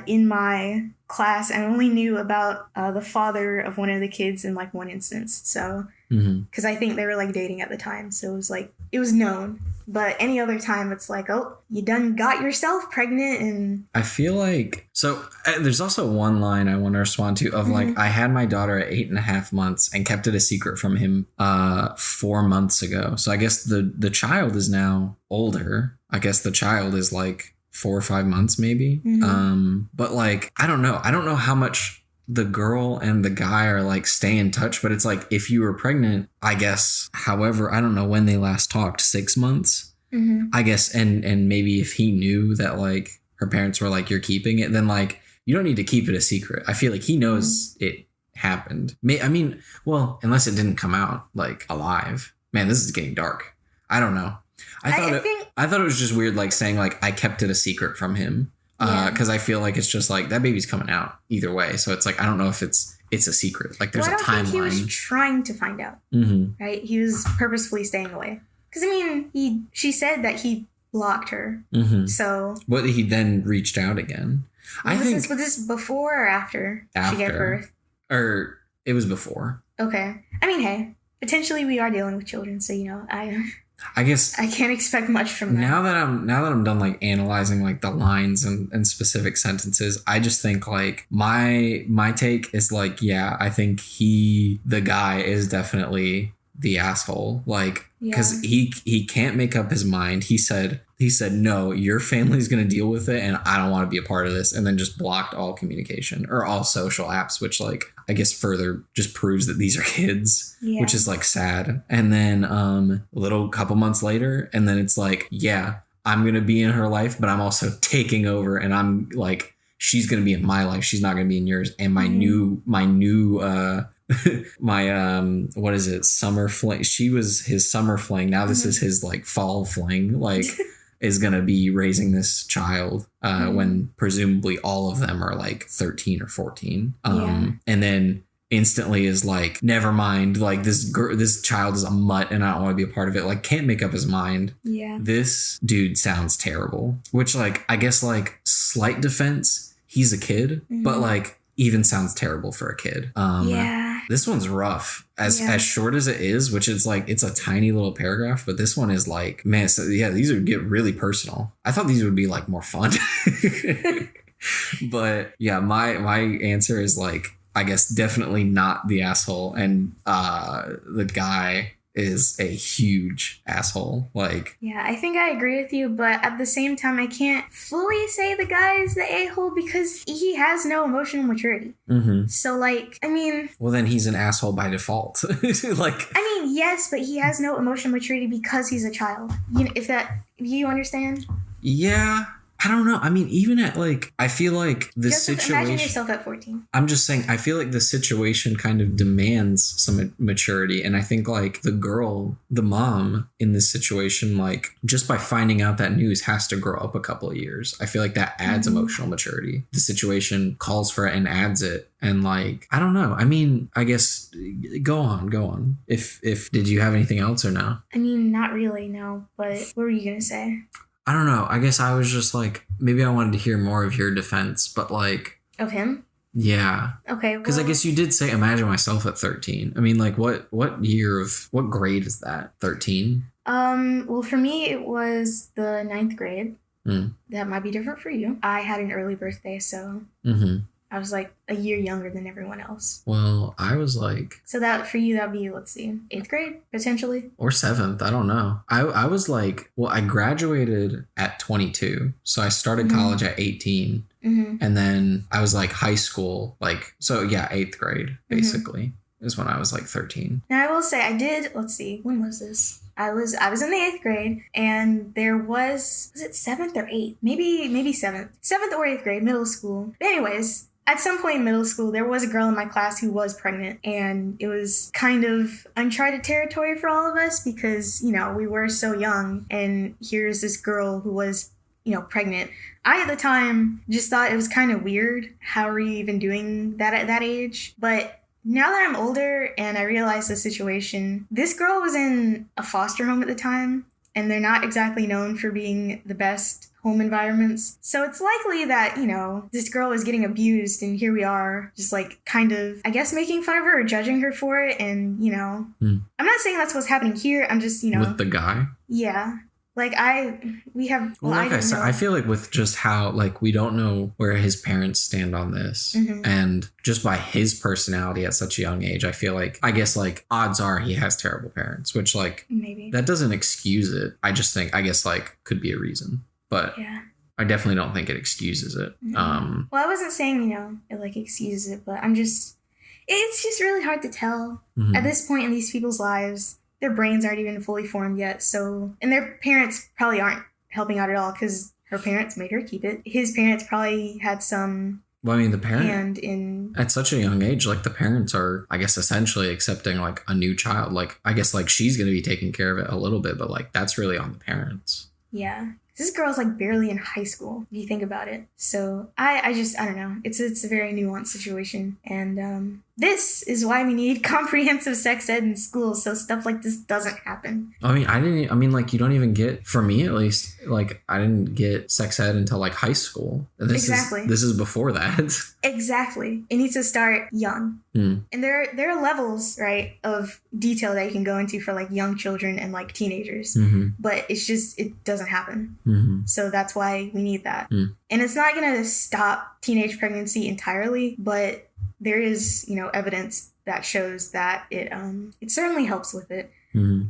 in my class, I only knew about the father of one of the kids in like one instance. So because I think they were like dating at the time. So it was like, it was known. But any other time it's like, oh, you done got yourself pregnant. And I feel like, so there's also one line I want to respond to of like, I had my daughter at 8.5 months and kept it a secret from him 4 months ago. So I guess the child is now older. I guess the child is like 4 or 5 months maybe. But like, I don't know how much the girl and the guy are like stay in touch, but it's like if you were pregnant, I guess, however, I don't know when they last talked, 6 months, I guess. And maybe if he knew that like her parents were like, you're keeping it, then like, you don't need to keep it a secret. I feel like he knows it happened. I mean, well, unless it didn't come out like alive. Man, this is getting dark. I don't know. I thought it was just weird, like saying like, I kept it a secret from him. Because I feel like it's just like that baby's coming out either way. So it's like, I don't know if it's a secret. Like there's a timeline. I don't think he was trying to find out. Right? He was purposefully staying away. Because I mean, she said that he blocked her. So. But he then reached out again. Was this before or after she gave birth? Or it was before. Okay. I mean, hey, potentially we are dealing with children. So, you know, I guess I can't expect much from that. Now that I'm done like analyzing like the lines and specific sentences, I just think like my take is like, yeah, I think the guy is definitely the asshole. Like, because he can't make up his mind. He said, no, your family's going to deal with it and I don't want to be a part of this. And then just blocked all communication or all social apps, which like, I guess further just proves that these are kids, which is like sad. And then a little couple months later, and then it's like, yeah, I'm going to be in her life, but I'm also taking over and I'm like, she's going to be in my life. She's not going to be in yours. And my new what is it? Summer fling. She was his summer fling. Now this is his like fall fling, like is going to be raising this child when presumably all of them are like 13 or 14. And then instantly is like, never mind. Like this child is a mutt and I don't want to be a part of it. Like can't make up his mind. Yeah. This dude sounds terrible, which like, I guess like slight defense. He's a kid, but like even sounds terrible for a kid. This one's rough as short as it is, which is like, it's a tiny little paragraph, but this one is like, man, so yeah, these would get really personal. I thought these would be like more fun, but yeah, my answer is like, I guess definitely not the asshole. And the guy is a huge asshole. Like, yeah, I think I agree with you, but at the same time, I can't fully say the guy is the a-hole because he has no emotional maturity. So, like, I mean, well, then he's an asshole by default. Like, I mean, yes, but he has no emotional maturity because he's a child. You know, you understand? Yeah. I don't know. I mean, even at like, I feel like the situation. Imagine yourself at 14. I'm just saying, I feel like the situation kind of demands some maturity. And I think like the mom in this situation, like just by finding out that news has to grow up a couple of years. I feel like that adds emotional maturity. The situation calls for it and adds it. And like, I don't know. I mean, I guess go on. If did you have anything else or no? I mean, not really, no. But what were you going to say? I don't know. I guess I was just like, maybe I wanted to hear more of your defense, but like... Of him? Yeah. Okay. Because I guess you did say imagine myself at 13. I mean, like, what grade is that? 13? Well, for me, it was the 9th grade. That might be different for you. I had an early birthday, so I was like a year younger than everyone else. Well, I was like... So that for you, that'd be, let's see, 8th grade, potentially? Or 7th, I don't know. I was like, well, I graduated at 22. So I started college at 18. And then I was like high school, like, so yeah, 8th grade, basically, is when I was like 13. Now I will say I did, let's see, when was this? I was in the 8th grade, and there was it 7th or 8th? Maybe 7th. 7th or 8th grade, middle school. But anyways, at some point in middle school, there was a girl in my class who was pregnant, and it was kind of uncharted territory for all of us because, you know, we were so young, and here's this girl who was, you know, pregnant. I, at the time, just thought it was kind of weird. How are you even doing that at that age? But now that I'm older and I realize the situation, this girl was in a foster home at the time, and they're not exactly known for being the best home environments. So it's likely that, you know, this girl is getting abused, and here we are just like kind of, I guess, making fun of her or judging her for it. And, you know, I'm not saying that's what's happening here. I'm just, you know. With the guy? Yeah. Like, we have... Well, like I said, I feel like with just how, like, we don't know where his parents stand on this. And just by his personality at such a young age, I feel like, I guess, like, odds are he has terrible parents, which, like, maybe that doesn't excuse it. I just think, I guess, like, could be a reason. But yeah. I definitely don't think it excuses it. Well, I wasn't saying, you know, it, like, excuses it, but it's just really hard to tell at this point in these people's lives. Their brains aren't even fully formed yet, so... And their parents probably aren't helping out at all, because her parents made her keep it. His parents probably had some... Well, I mean, the parent... hand in... At such a young age, like, the parents are, I guess, essentially accepting, like, a new child. Like, I guess, like, she's going to be taking care of it a little bit, but, like, that's really on the parents. Yeah. This girl's, like, barely in high school, if you think about it. So, I don't know. It's a very nuanced situation. And, this is why we need comprehensive sex ed in schools, so stuff like this doesn't happen. I mean, like, you don't even get, for me at least, like, I didn't get sex ed until, like, high school. This is before that. Exactly. It needs to start young. And there are levels, right, of detail that you can go into for, like, young children and, like, teenagers. But it's just, it doesn't happen. So that's why we need that. And it's not going to stop teenage pregnancy entirely, but there is, you know, evidence that shows that it certainly helps with it.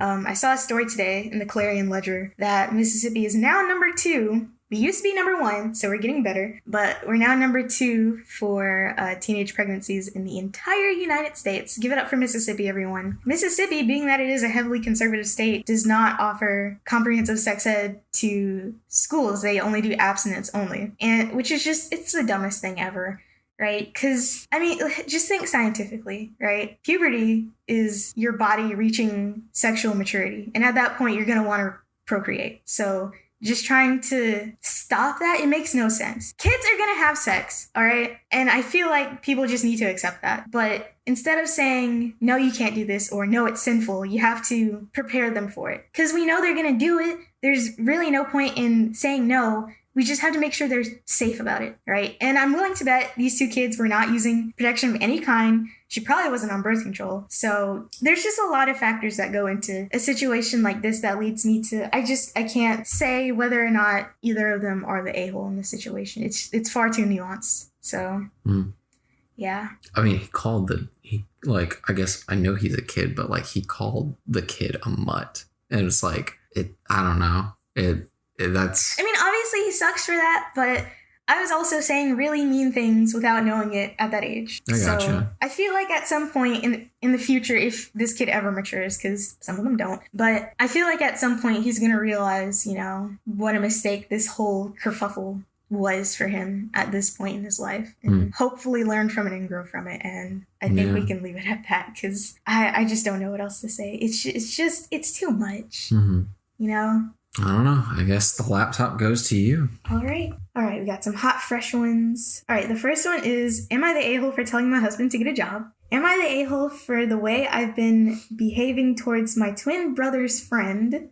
I saw a story today in the Clarion Ledger that Mississippi is now number 2. We used to be number 1, so we're getting better, but we're now number 2 for teenage pregnancies in the entire United States. Give it up for Mississippi, everyone. Mississippi, being that it is a heavily conservative state, does not offer comprehensive sex ed to schools. They only do abstinence only, and which is just, it's the dumbest thing ever. Right? Because, I mean, just think scientifically, right? Puberty is your body reaching sexual maturity. And at that point, you're going to want to procreate. So just trying to stop that, it makes no sense. Kids are going to have sex, all right? And I feel like people just need to accept that. But instead of saying, no, you can't do this, or no, it's sinful, you have to prepare them for it. Because we know they're going to do it. There's really no point in saying no. We just have to make sure they're safe about it, right? And I'm willing to bet these 2 kids were not using protection of any kind. She probably wasn't on birth control. So there's just a lot of factors that go into a situation like this that leads me to, I can't say whether or not either of them are the a-hole in this situation. It's far too nuanced. So, yeah. I mean, I guess I know he's a kid, but, like, he called the kid a mutt. And it's like, I don't know. That's... I mean, obviously he sucks for that, but I was also saying really mean things without knowing it at that age. I gotcha. So I feel like at some point in the future, if this kid ever matures, because some of them don't, but I feel like at some point he's going to realize, you know, what a mistake this whole kerfuffle was for him at this point in his life, and hopefully learn from it and grow from it. And I think we can leave it at that, because I just don't know what else to say. It's too much, you know? I don't know. I guess the laptop goes to you. All right. We got some hot, fresh ones. All right. The first one is, am I the a-hole for telling my husband to get a job? Am I the a-hole for the way I've been behaving towards my twin brother's friend?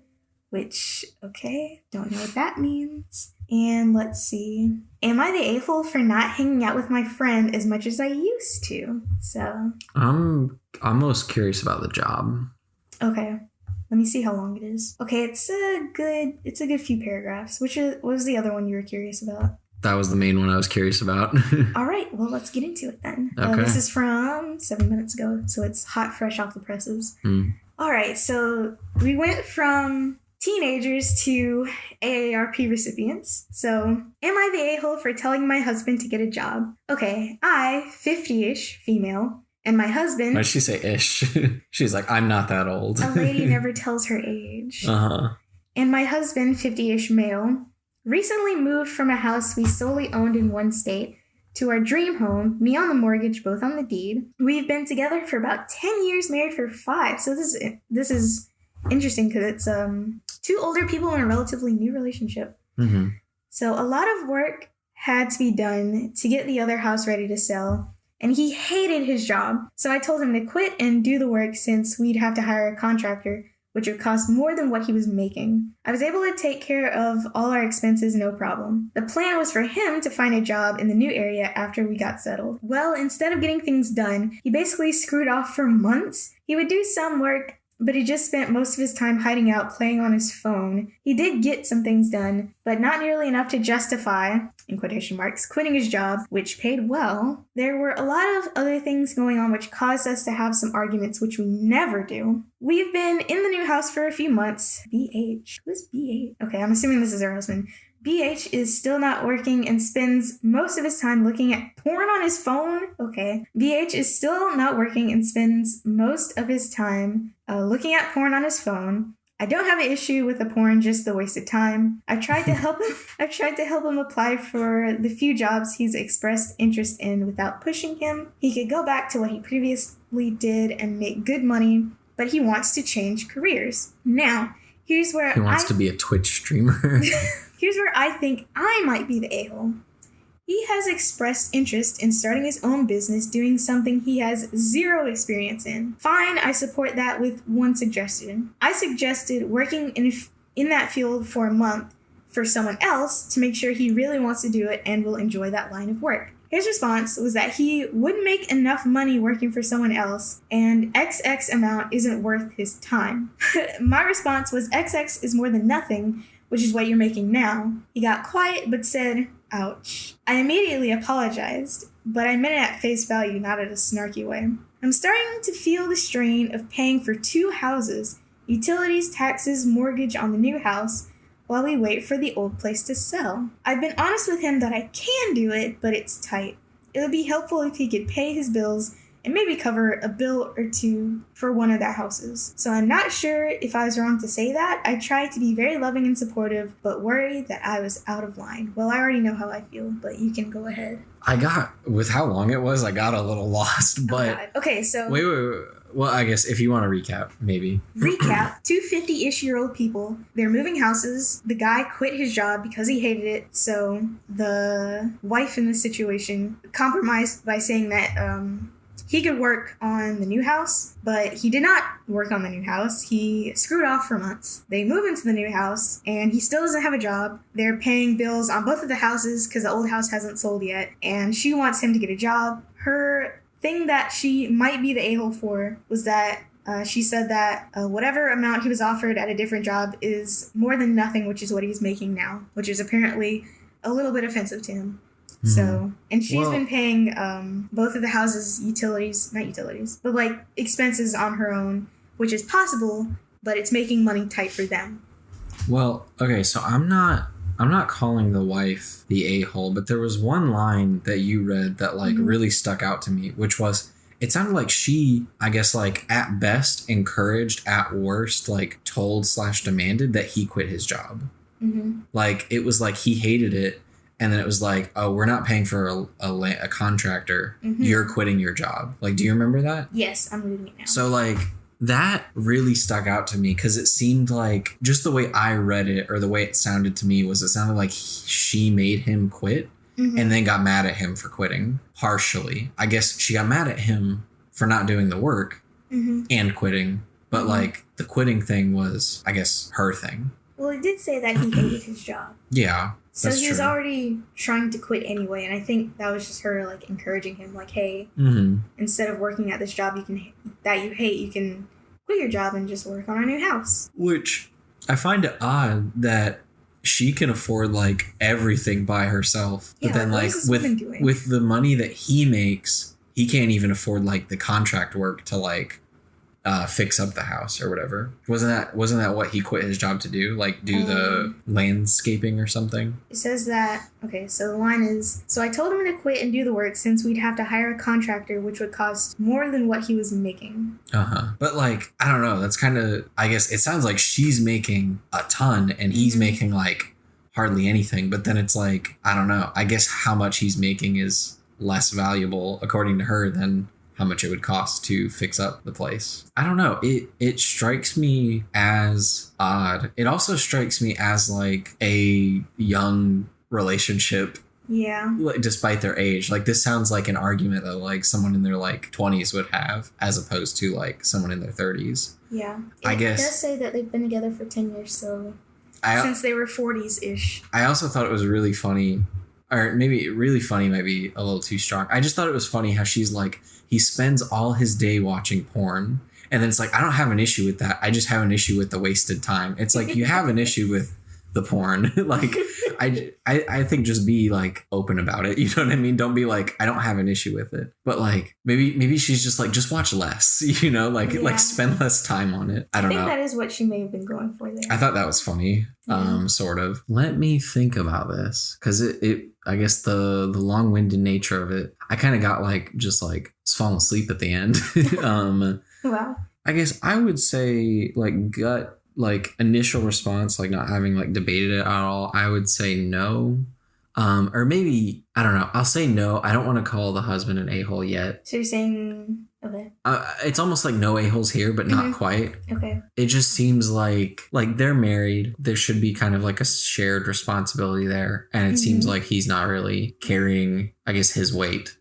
Which, okay, don't know what that means. And let's see. Am I the a-hole for not hanging out with my friend as much as I used to? So I'm most curious about the job. Okay. Let me see how long it is. Okay, it's a good few paragraphs. What was the other one you were curious about? That was the main one I was curious about. All right, well, let's get into it then. Okay. This is from 7 minutes ago, so it's hot, fresh off the presses. All right, so we went from teenagers to AARP recipients. So, am I the a-hole for telling my husband to get a job? Okay, I, 50-ish, female, and my husband... Why did she say ish? She's like, I'm not that old. A lady never tells her age. Uh-huh. And my husband, 50-ish male, recently moved from a house we solely owned in one state to our dream home, me on the mortgage, both on the deed. We've been together for about 10 years, married for 5. So this is interesting because it's 2 older people in a relatively new relationship. Mm-hmm. So a lot of work had to be done to get the other house ready to sell. And he hated his job. So I told him to quit and do the work since we'd have to hire a contractor, which would cost more than what he was making. I was able to take care of all our expenses, no problem. The plan was for him to find a job in the new area after we got settled. Well, instead of getting things done, he basically screwed off for months. He would do some work, but he just spent most of his time hiding out, playing on his phone. He did get some things done, but not nearly enough to justify, in quotation marks, quitting his job, which paid well. There were a lot of other things going on which caused us to have some arguments, which we never do. We've been in the new house for a few months. BH. Who's BH? Okay, I'm assuming this is her husband. BH is still not working and spends most of his time looking at porn on his phone. Okay. BH is still not working and spends most of his time looking at porn on his phone. I don't have an issue with the porn, just the waste of time. I've tried to help him apply for the few jobs he's expressed interest in without pushing him. He could go back to what he previously did and make good money, but he wants to change careers. Now, here's where he wants to be a Twitch streamer. Here's where I think I might be the a-hole. He has expressed interest in starting his own business, doing something he has 0 experience in. Fine, I support that with one suggestion. I suggested working in that field for a month for someone else to make sure he really wants to do it and will enjoy that line of work. His response was that he wouldn't make enough money working for someone else, and XX amount isn't worth his time. My response was XX is more than nothing, which is what you're making now. He got quiet but said, ouch. I immediately apologized, but I meant it at face value, not at a snarky way. I'm starting to feel the strain of paying for 2 houses, utilities, taxes, mortgage on the new house, while we wait for the old place to sell. I've been honest with him that I can do it, but it's tight. It would be helpful if he could pay his bills and maybe cover a bill or 2 for one of the houses. So I'm not sure if I was wrong to say that. I tried to be very loving and supportive, but worried that I was out of line. Well, I already know how I feel, but you can go ahead. With how long it was, I got a little lost, but... Oh, okay, so... Wait. Well, I guess if you want to recap, maybe. Recap, 2 50-ish-year-old people. They're moving houses. The guy quit his job because he hated it. So the wife in this situation compromised by saying that he could work on the new house, but he did not work on the new house. He screwed off for months. They move into the new house, and he still doesn't have a job. They're paying bills on both of the houses because the old house hasn't sold yet, and she wants him to get a job. Her thing that she might be the a-hole for was that she said that whatever amount he was offered at a different job is more than nothing, which is what he's making now, which is apparently a little bit offensive to him. So, and she's been paying both of the houses not utilities, but like expenses on her own, which is possible, but it's making money tight for them. Well, okay, so I'm not calling the wife the a-hole, but there was one line that you read that like really stuck out to me, which was, it sounded like she, I guess, like at best encouraged, at worst, like told / demanded that he quit his job. Like it was like he hated it. And then it was like, oh, we're not paying for a contractor. You're quitting your job. Like, do you remember that? Yes, I'm reading it now. So, like, that really stuck out to me because it seemed like just the way I read it or the way it sounded to me was it sounded like she made him quit and then got mad at him for quitting partially. I guess she got mad at him for not doing the work and quitting. But, like, the quitting thing was, I guess, her thing. Well, it did say that he hated his job. Yeah. So That's he was true. already trying to quit anyway, and I think that was just her like encouraging him, like, hey, instead of working at this job that you hate, you can quit your job and just work on a new house. Which I find it odd that she can afford like everything by herself, but then like with the money that he makes, he can't even afford like the contract work to like fix up the house or whatever. Wasn't that what he quit his job to do? Like do the landscaping or something? It says that, okay, so the line is, so I told him to quit and do the work since we'd have to hire a contractor, which would cost more than what he was making. But like, I don't know. That's kind of, I guess it sounds like she's making a ton and he's making like hardly anything. But then it's like, I don't know. I guess how much he's making is less valuable according to her than how much it would cost to fix up the place. I don't know. It strikes me as odd. It also strikes me as like a young relationship. Yeah. Despite their age. Like this sounds like an argument that like someone in their like 20s would have as opposed to like someone in their 30s. Yeah. I guess. It does say that they've been together for 10 years, so since they were 40s-ish. I also thought it was really funny, or maybe really funny might be a little too strong. I just thought it was funny how she's like, he spends all his day watching porn. And then it's like, I don't have an issue with that. I just have an issue with the wasted time. It's like, you have an issue with the porn. Like, I think just be like open about it. You know what I mean? Don't be like, I don't have an issue with it. But like, maybe she's just like, just watch less, you know, like spend less time on it. I don't know. I think that is what she may have been going for there. I thought that was funny. Sort of. Let me think about this. Cause it I guess the long-winded nature of it, I kind of got like, just like falling asleep at the end. Wow. I guess I would say like gut, like initial response, like not having like debated it at all, I would say no. Or maybe, I don't know. I'll say no. I don't want to call the husband an a-hole yet. So you're saying, okay. It's almost like no a-holes here, but not quite. Okay. It just seems like they're married. There should be kind of like a shared responsibility there. And it seems like he's not really carrying, I guess, his weight.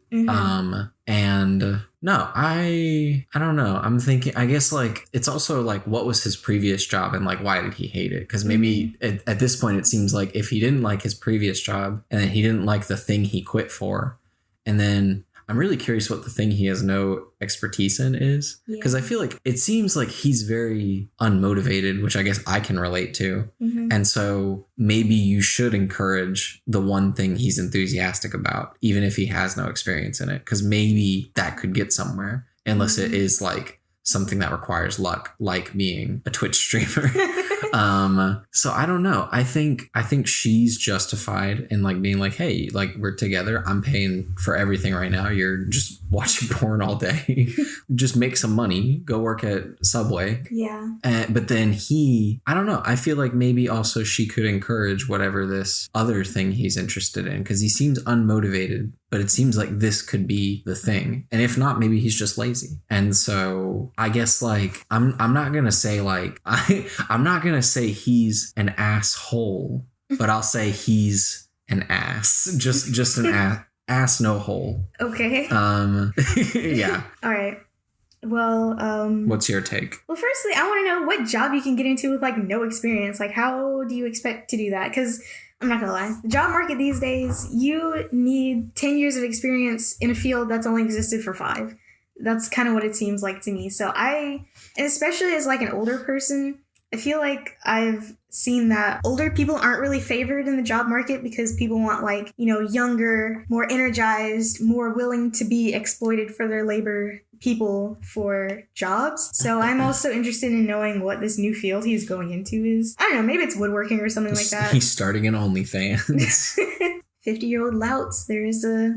And no, I don't know. I'm thinking, I guess like, it's also like, what was his previous job and like, why did he hate it? Because maybe at this point, it seems like if he didn't like his previous job and then he didn't like the thing he quit for, and then I'm really curious what the thing he has no expertise in is, because I feel like it seems like he's very unmotivated, which I guess I can relate to. And so maybe you should encourage the one thing he's enthusiastic about, even if he has no experience in it, because maybe that could get somewhere, unless it is like something that requires luck, like being a Twitch streamer. So I don't know. I think she's justified in like being like, hey, like we're together. I'm paying for everything right now. You're just watching porn all day. Just make some money. Go work at Subway. Yeah. But then I don't know. I feel like maybe also she could encourage whatever this other thing he's interested in, because he seems unmotivated. But it seems like this could be the thing. And if not, maybe he's just lazy. And so I guess like I'm not going to say like I'm not going to say he's an asshole, but I'll say he's an ass. Just an ass no hole. Okay. Yeah. All right. Well, what's your take? Well, firstly, I want to know what job you can get into with like no experience. Like, how do you expect to do that? Because I'm not gonna lie, the job market these days, you need 10 years of experience in a field that's only existed for 5. That's kind of what it seems like to me. So and especially as like an older person, I feel like I've seen that older people aren't really favored in the job market because people want like, you know, younger, more energized, more willing to be exploited for their labor people for jobs. So I'm also interested in knowing what this new field he's going into is. I don't know, maybe it's woodworking or something like that. He's starting an OnlyFans. 50-year-old louts, there's a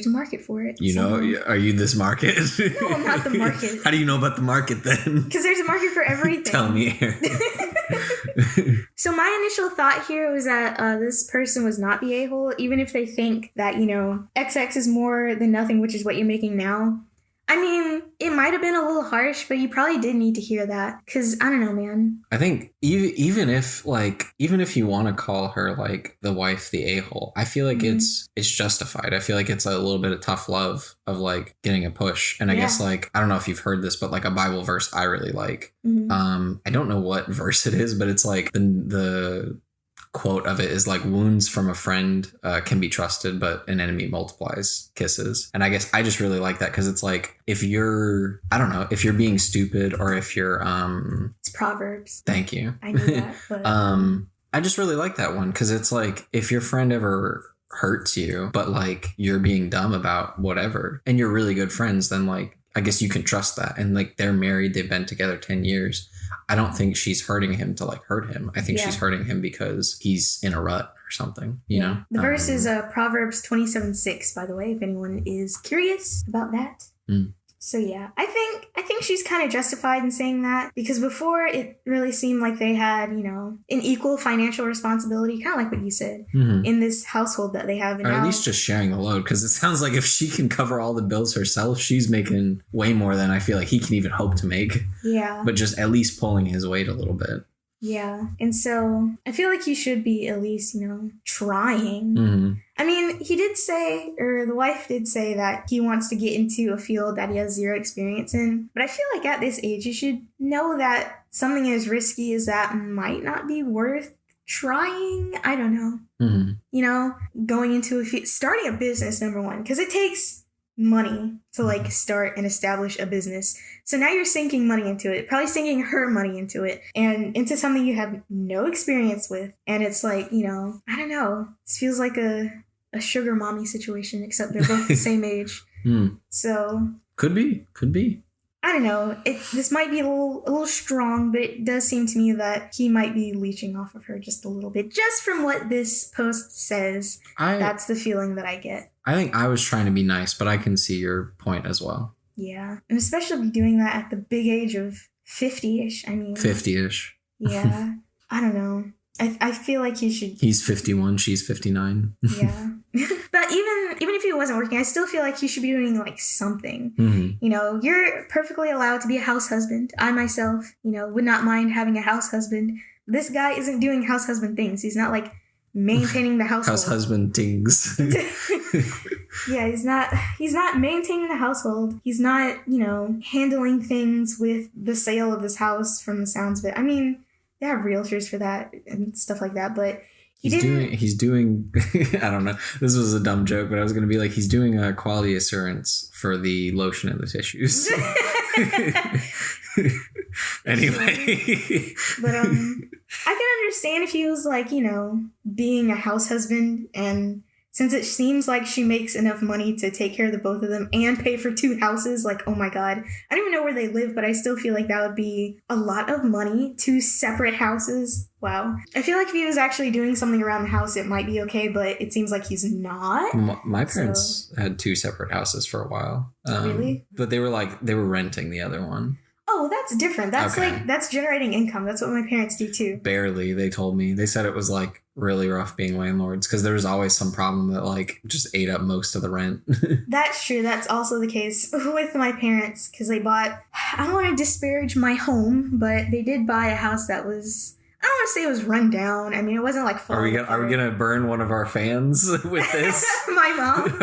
market for it. You know, are you this market? No, I'm not the market. How do you know about the market then? Because there's a market for everything. Tell me, Aaron. So my initial thought here was that this person was not the a-hole, even if they think that, you know, XX is more than nothing, which is what you're making now. I mean, it might have been a little harsh, but you probably did need to hear that. Because, I don't know, man. I think even if you want to call her, like, the wife the a-hole, I feel like it's justified. I feel like it's a little bit of tough love of, like, getting a push. And I guess, like, I don't know if you've heard this, but, like, a Bible verse I really like. I don't know what verse it is, but it's, like, the quote of it is like, wounds from a friend can be trusted, but an enemy multiplies kisses. And I guess I just really like that because it's like, if you're, I don't know, if you're being stupid or if you're it's Proverbs. Thank you. I knew that. But I just really like that one because it's like, if your friend ever hurts you, but like you're being dumb about whatever and you're really good friends, then like I guess you can trust that. And like they're married, they've been together 10 years. I don't think she's hurting him to like hurt him. I think she's hurting him because he's in a rut or something, you know? The verse is Proverbs 27:6, by the way, if anyone is curious about that. So yeah, I think she's kind of justified in saying that because before it really seemed like they had, you know, an equal financial responsibility, kind of like what you said, in this household that they have. And or at now, least just sharing the load, because it sounds like if she can cover all the bills herself, she's making way more than I feel like he can even hope to make. Yeah. But just at least pulling his weight a little bit. Yeah. And so I feel like he should be at least, you know, trying. I mean, he did say, or the wife did say that he wants to get into a field that he has zero experience in. But I feel like at this age, you should know that something as risky as that might not be worth trying. I don't know. You know, going into starting a business, number one, because it takes money to like start and establish a business. So now you're sinking money into it, probably sinking her money into it and into something you have no experience with. And it's like, you know, I don't know. This feels like a sugar mommy situation, except they're both the same age. So could be. I don't know. This might be a little strong, but it does seem to me that he might be leeching off of her just a little bit. Just from what this post says, that's the feeling that I get. I think I was trying to be nice, but I can see your point as well. Yeah. And especially doing that at the big age of 50-ish. I mean... 50-ish. Yeah. I don't know. I feel like he should... He's 51, she's 59. Yeah. But even if he wasn't working, I still feel like he should be doing like something. You know, you're perfectly allowed to be a house husband. I myself, you know, would not mind having a house husband. This guy isn't doing house husband things. He's not like maintaining the household. House husband things. Yeah, he's not maintaining the household. He's not, you know, handling things with the sale of this house from the sounds of it. I mean, they have realtors for that and stuff like that, but he's doing I don't know. This was a dumb joke, but I was going to be like, he's doing a quality assurance for the lotion and the tissues. Anyway. But I can understand if he was like, you know, being a house husband, and since it seems like she makes enough money to take care of the both of them and pay for 2 houses, like, oh my God. I don't even know where they live, but I still feel like that would be a lot of money. 2 separate houses. Wow. I feel like if he was actually doing something around the house, it might be okay, but it seems like he's not. My parents had 2 separate houses for a while. Really? But they were renting the other one. Oh, that's different. That's okay. That's generating income. That's what my parents do too. Barely, they told me. They said it was like really rough being landlords because there was always some problem that like just ate up most of the rent. That's true. That's also the case with my parents because they bought, I don't want to disparage my home, but they did buy a house that was, I don't want to say it was run down. I mean, it wasn't like full. Are we gonna burn one of our fans with this? My mom.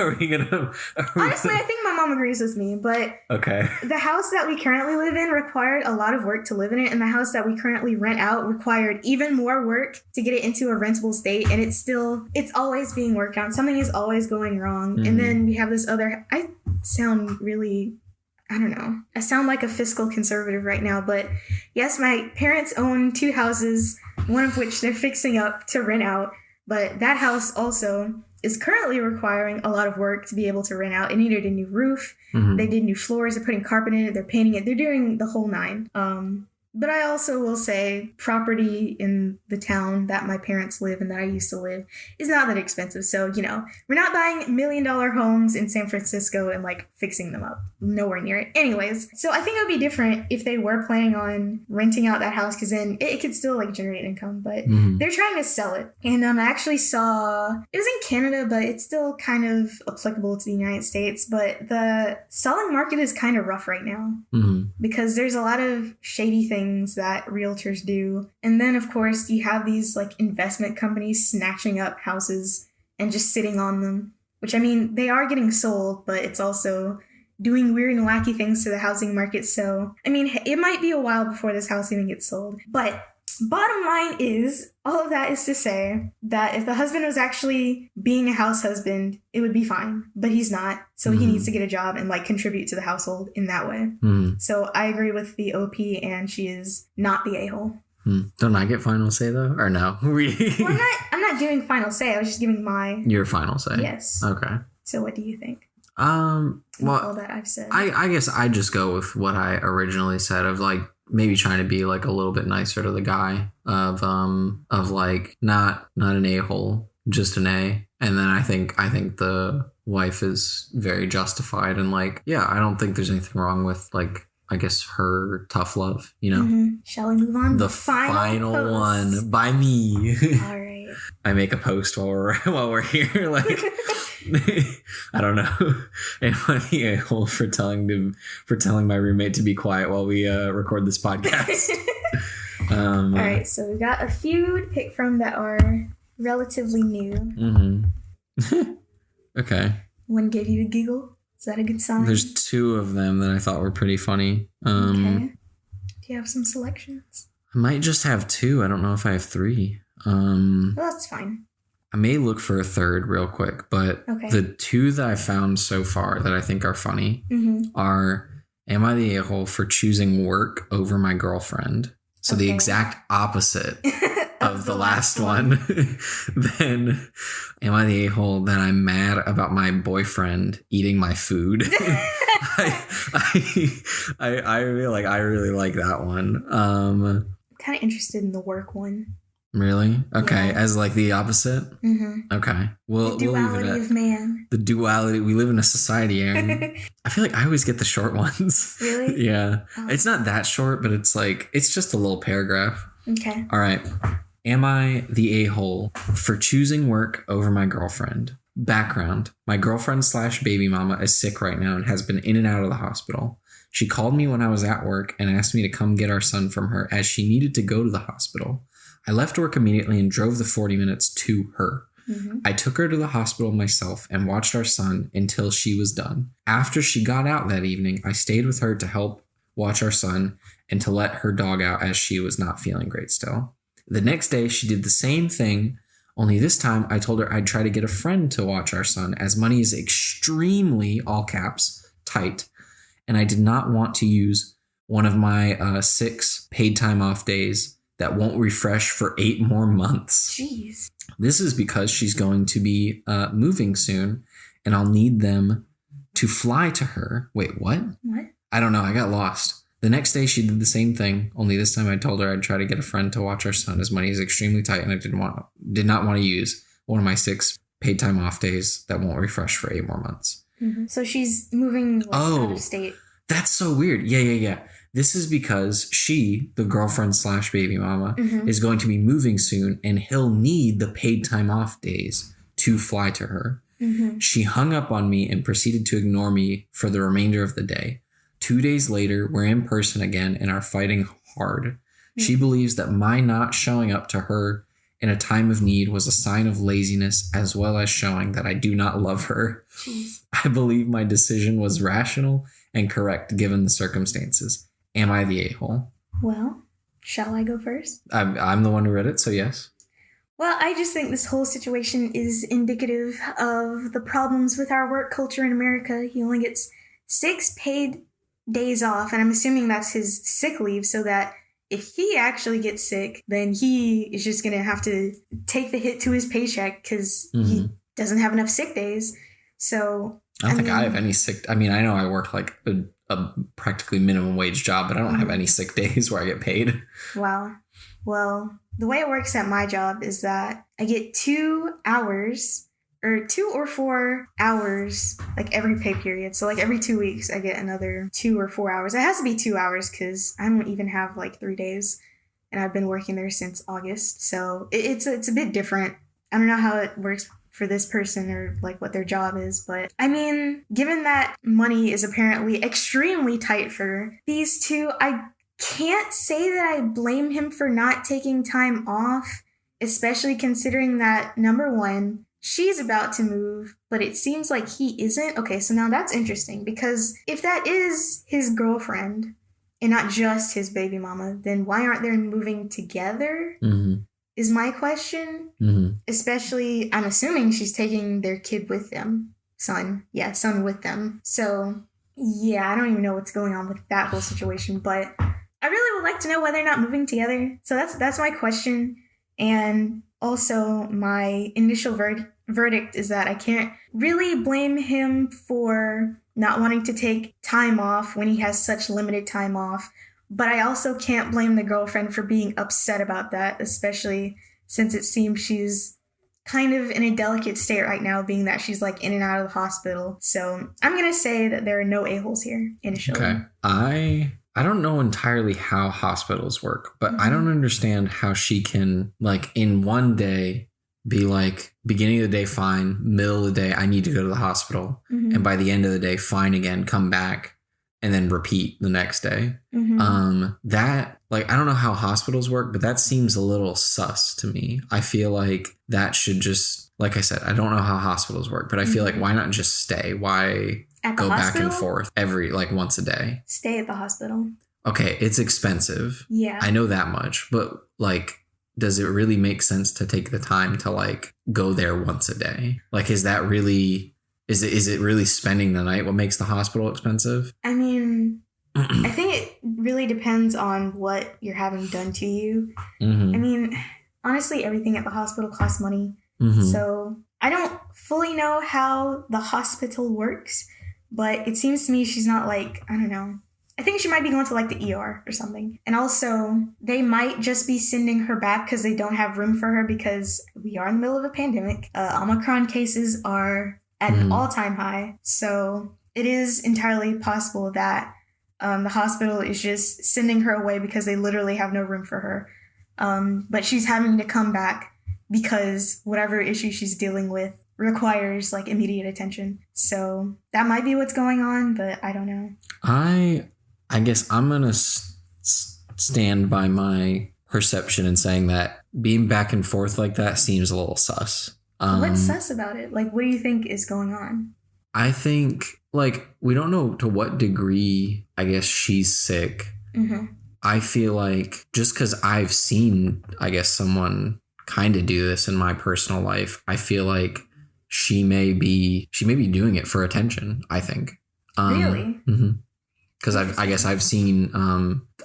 Honestly, I think my mom agrees with me, but okay. The house that we currently live in required a lot of work to live in it, and the house that we currently rent out required even more work to get it into a rentable state, and it's always being worked on. Something is always going wrong. And then we have this other, I sound really, I don't know. I sound like a fiscal conservative right now, but yes, my parents own 2 houses, one of which they're fixing up to rent out. But that house also is currently requiring a lot of work to be able to rent out. It needed a new roof. They did new floors. They're putting carpet in it. They're painting it. They're doing the whole 9. But I also will say property in the town that my parents live and that I used to live is not that expensive. So, you know, we're not buying $1 million homes in San Francisco and like fixing them up. Nowhere near it. Anyways, so I think it would be different if they were planning on renting out that house because then it could still like generate income. But they're trying to sell it. And I actually saw, it was in Canada, but it's still kind of applicable to the United States. But the selling market is kind of rough right now because there's a lot of shady things that realtors do. And then, of course, you have these like investment companies snatching up houses and just sitting on them, which I mean, they are getting sold, but it's also doing weird and wacky things to the housing market. So, I mean, it might be a while before this house even gets sold. But Bottom line is, all of that is to say that if the husband was actually being a house husband, it would be fine. But he's not. So he needs to get a job and like contribute to the household in that way. So I agree with the OP, and she is not the a-hole. Don't I get final say though? Or no? Well, I'm not giving final say. I was just giving your final say. Yes. Okay. So what do you think? Well, all that I've said. I guess I just go with what I originally said of like maybe trying to be like a little bit nicer to the guy of like not an a-hole, just an A. And then I think the wife is very justified, and like, yeah, I don't think there's anything wrong with like, I guess, her tough love, you know? Shall we move on? The final one by me. All right. I make a post while we're here, like. I don't know. Am I the a-hole for telling my roommate to be quiet while we record this podcast? All right, so we got a few to pick from that are relatively new. Okay. One gave you a giggle. Is that a good sign? There's 2 of them that I thought were pretty funny. Okay. Do you have some selections? I might just have 2. I don't know if I have 3. Well, that's fine. I may look for a third real quick, but the 2 that I found so far that I think are funny are, am I the a-hole for choosing work over my girlfriend? So the exact opposite of the last one. Then, am I the a-hole that I'm mad about my boyfriend eating my food? I really like that one. I'm kind of interested in the work one. Really? Okay. Yeah. As like the opposite? Okay. Well, the duality of man. The duality. We live in a society, Aaron. I feel like I always get the short ones. Really? Yeah. Oh. It's not that short, but it's like, it's just a little paragraph. Okay. All right. Am I the a-hole for choosing work over my girlfriend? Background. My girlfriend / baby mama is sick right now and has been in and out of the hospital. She called me when I was at work and asked me to come get our son from her as she needed to go to the hospital. I left work immediately and drove the 40 minutes to her. I took her to the hospital myself and watched our son until she was done. After she got out that evening, I stayed with her to help watch our son and to let her dog out as she was not feeling great still. The next day, she did the same thing, only this time I told her I'd try to get a friend to watch our son as money is extremely, all caps, tight, and I did not want to use one of my 6 paid time off days that won't refresh for 8 more months. Jeez. This is because she's going to be moving soon, and I'll need them to fly to her. Wait, what? What? I don't know. I got lost. The next day, she did the same thing, only this time I told her I'd try to get a friend to watch our son as money is extremely tight, and I did not want to use one of my 6 paid time off days that won't refresh for 8 more months. So she's moving out of state. That's so weird. Yeah. This is because she, the girlfriend / baby mama, is going to be moving soon, and he'll need the paid time off days to fly to her. She hung up on me and proceeded to ignore me for the remainder of the day. 2 days later, we're in person again and are fighting hard. She believes that my not showing up to her in a time of need was a sign of laziness, as well as showing that I do not love her. Jeez. I believe my decision was rational and correct given the circumstances. Am I the a-hole? Well, shall I go first? I'm the one who read it, so yes. Well, I just think this whole situation is indicative of the problems with our work culture in America. He only gets 6 paid days off, and I'm assuming that's his sick leave, so that if he actually gets sick, then he is just going to have to take the hit to his paycheck because he doesn't have enough sick days. So I don't think I have any sick. I mean, I know I work like a practically minimum wage job, but I don't have any sick days where I get paid. Wow. Well, the way it works at my job is that I get 2 hours or 2 or 4 hours like every pay period. So like every 2 weeks I get another 2 or 4 hours. It has to be 2 hours because I don't even have like 3 days, and I've been working there since August. So it's a bit different. I don't know how it works for this person or like what their job is, but I mean, given that money is apparently extremely tight for these 2, I can't say that I blame him for not taking time off, especially considering that, number one, she's about to move, but it seems like he isn't. Okay, so now that's interesting, because if that is his girlfriend, and not just his baby mama, then why aren't they moving together? Is my question. Especially, I'm assuming she's taking their kid with them. Son with them. So, yeah, I don't even know what's going on with that whole situation, but I really would like to know why they're not moving together. So that's my question. And also, my initial verdict is that I can't really blame him for not wanting to take time off when he has such limited time off. But I also can't blame the girlfriend for being upset about that, especially since it seems she's kind of in a delicate state right now, being that she's like in and out of the hospital. So I'm going to say that there are no a-holes here initially. Okay. I don't know entirely how hospitals work, but I don't understand how she can, like, in one day be like, beginning of the day, fine, middle of the day, I need to go to the hospital. And by the end of the day, fine again, come back, and then repeat the next day. That, like, I don't know how hospitals work, but that seems a little sus to me. I feel like that should just, like I said, I don't know how hospitals work, but I feel like, why not just stay? Why go back and forth every, like, once a day? Stay at the hospital. Okay, it's expensive. Yeah. I know that much, but, like, does it really make sense to take the time to, like, go there once a day? Like, is that really, is it really spending the night what makes the hospital expensive? I mean, I think it really depends on what you're having done to you. I mean, honestly, everything at the hospital costs money. So I don't fully know how the hospital works, but it seems to me she's not, like, I don't know. I think she might be going to, like, the ER or something. And also, they might just be sending her back because they don't have room for her, because we are in the middle of a pandemic. Omicron cases are at an all-time high. So it is entirely possible that the hospital is just sending her away because they literally have no room for her. But she's having to come back because whatever issue she's dealing with requires, like, immediate attention. So that might be what's going on, but I don't know. I guess I'm going to stand by my perception in saying that being back and forth like that seems a little sus. What's sus about it? Like, what do you think is going on? I think, like, we don't know to what degree, I guess, she's sick. I feel like just because I've seen, I guess, someone kind of do this in my personal life, I feel like she may be doing it for attention, I think. Really? Because I guess I've seen,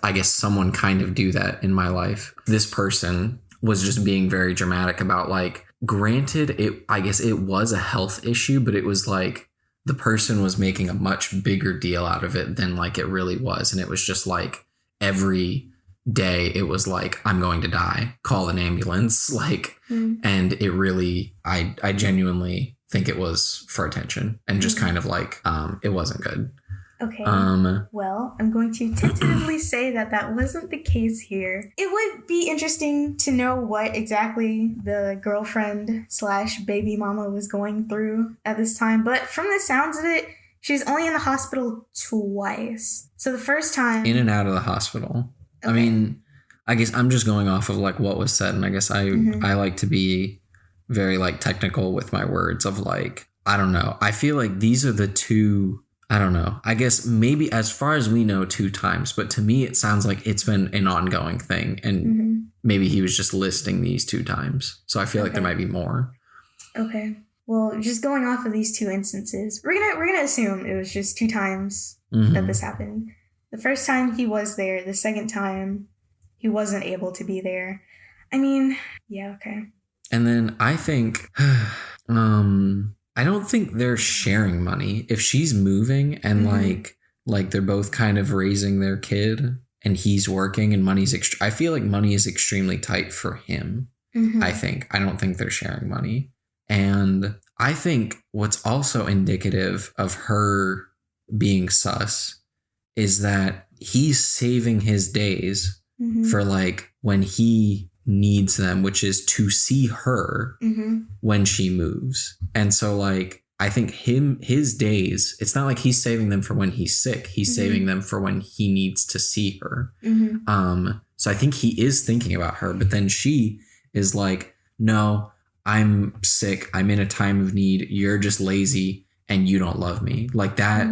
I guess, someone kind of do that in my life. This person was just being very dramatic about, like, granted, I guess it was a health issue, but it was like the person was making a much bigger deal out of it than, like, it really was. And it was just like every day it was like, I'm going to die, call an ambulance. Like, and it really, I genuinely think it was for attention and just kind of like, it wasn't good. Okay, well, I'm going to tentatively say that wasn't the case here. It would be interesting to know what exactly the girlfriend / baby mama was going through at this time. But from the sounds of it, she's only in the hospital twice. So the first time... In and out of the hospital. Okay. I mean, I guess I'm just going off of, like, what was said. And I guess I like to be very, like, technical with my words of, like, I don't know. I feel like these are the two... I don't know. I guess maybe as far as we know 2 times, but to me it sounds like it's been an ongoing thing, and maybe he was just listing these 2 times. So I feel like there might be more. Okay. Well, just going off of these 2 instances, we're gonna assume it was just 2 times that this happened. The first time he was there, the second time he wasn't able to be there. I mean, yeah, okay. And then I think I don't think they're sharing money. If she's moving and like they're both kind of raising their kid and he's working and money's I feel like money is extremely tight for him. I don't think they're sharing money. And I think what's also indicative of her being sus is that he's saving his days for, like, when he needs them, which is to see her when she moves. And so, like, I think his days, it's not like he's saving them for when he's sick. He's saving them for when he needs to see her. So I think he is thinking about her, but then she is like, no, I'm sick. I'm in a time of need. You're just lazy and you don't love me. Like that.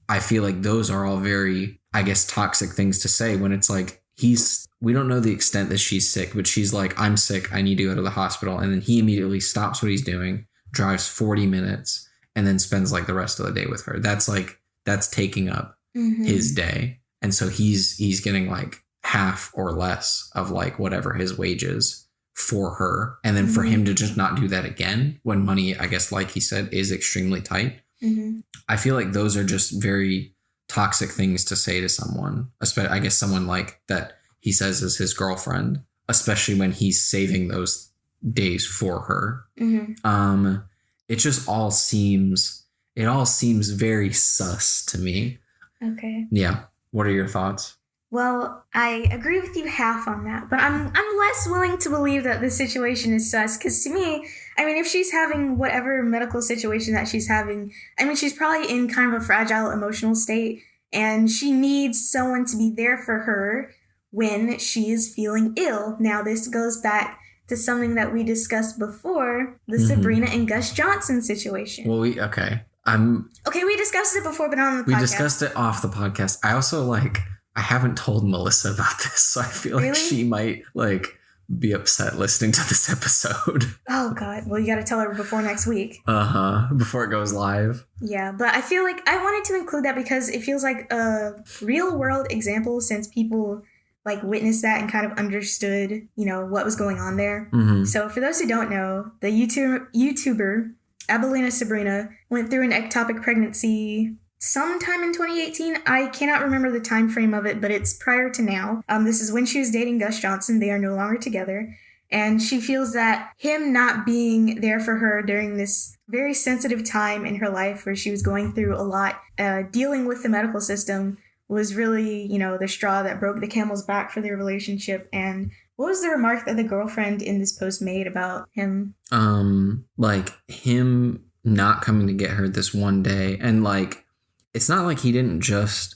I feel like those are all very I guess, toxic things to say when it's like, we don't know the extent that she's sick, but she's like, I'm sick, I need to go to the hospital. And then he immediately stops what he's doing, drives 40 minutes, and then spends like the rest of the day with her. That's taking up his day. And so he's getting like half or less of like whatever his wages for her. And then for him to just not do that again when money, I guess, like he said, is extremely tight. I feel like those are just very toxic things to say to someone, especially, I guess, someone like that he says is his girlfriend, especially when he's saving those days for her. It just all seems very sus to me. Okay. Yeah. What are your thoughts? Well, I agree with you half on that, but I'm less willing to believe that this situation is sus, because to me, I mean, if she's having whatever medical situation that she's having, I mean, she's probably in kind of a fragile emotional state, and she needs someone to be there for her when she is feeling ill. Now, this goes back to something that we discussed before, the Sabrina and Gus Johnson situation. Well, we discussed it before, but on the podcast. We discussed it off the podcast. I also I haven't told Melissa about this, so I feel like she might be upset listening to this episode. Oh God. Well, you got to tell her before next week. Before it goes live. Yeah, but I feel like I wanted to include that because it feels like a real world example, since people witnessed that and kind of understood, what was going on there. So for those who don't know, the YouTuber Abelina Sabrina went through an ectopic pregnancy sometime in 2018. I cannot remember the time frame of it, but it's prior to now. This is when she was dating Gus Johnson. They are no longer together. And she feels that him not being there for her during this very sensitive time in her life where she was going through a lot, dealing with the medical system, was really, the straw that broke the camel's back for their relationship. And what was the remark that the girlfriend in this post made about him? Him not coming to get her this one day. And it's not like he didn't just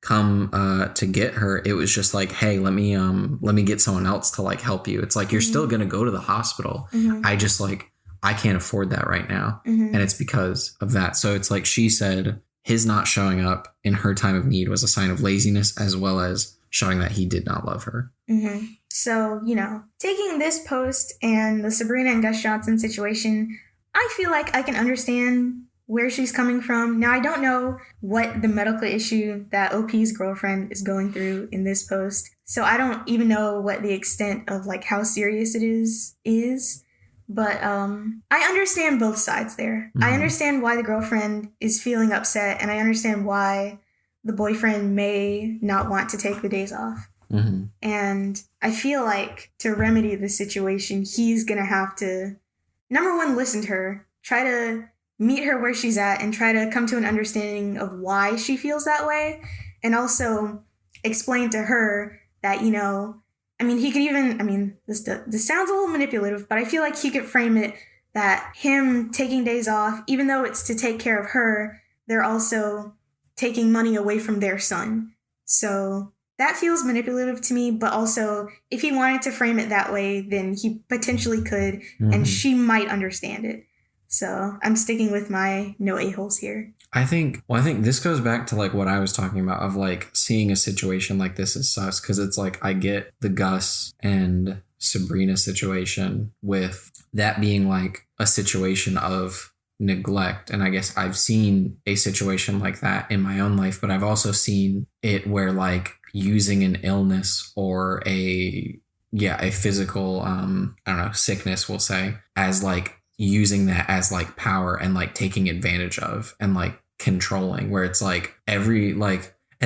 come to get her. It was just like, hey, let me get someone else to help you. It's like, you're still going to go to the hospital. I just I can't afford that right now. And it's because of that. So it's like she said, his not showing up in her time of need was a sign of laziness, as well as showing that he did not love her. So, taking this post and the Sabrina and Gus Johnson situation, I feel like I can understand where she's coming from. Now, I don't know what the medical issue that OP's girlfriend is going through in this post. So I don't even know what the extent of how serious it is. But I understand both sides there. I understand why the girlfriend is feeling upset, and I understand why the boyfriend may not want to take the days off. And I feel like to remedy the situation, he's going to have to, number one, listen to her, try to meet her where she's at, and try to come to an understanding of why she feels that way. And also explain to her that, he could even, this sounds a little manipulative, but I feel like he could frame it that him taking days off, even though it's to take care of her, they're also taking money away from their son. So that feels manipulative to me, but also if he wanted to frame it that way, then he potentially could, and she might understand it. So I'm sticking with my no a-holes here. I think this goes back to what I was talking about of seeing a situation like this is sus, because it's I get the Gus and Sabrina situation with that being a situation of neglect. And I guess I've seen a situation like that in my own life, but I've also seen it where using an illness or a physical, sickness, we'll say, as using that as power and taking advantage of and controlling, where it's and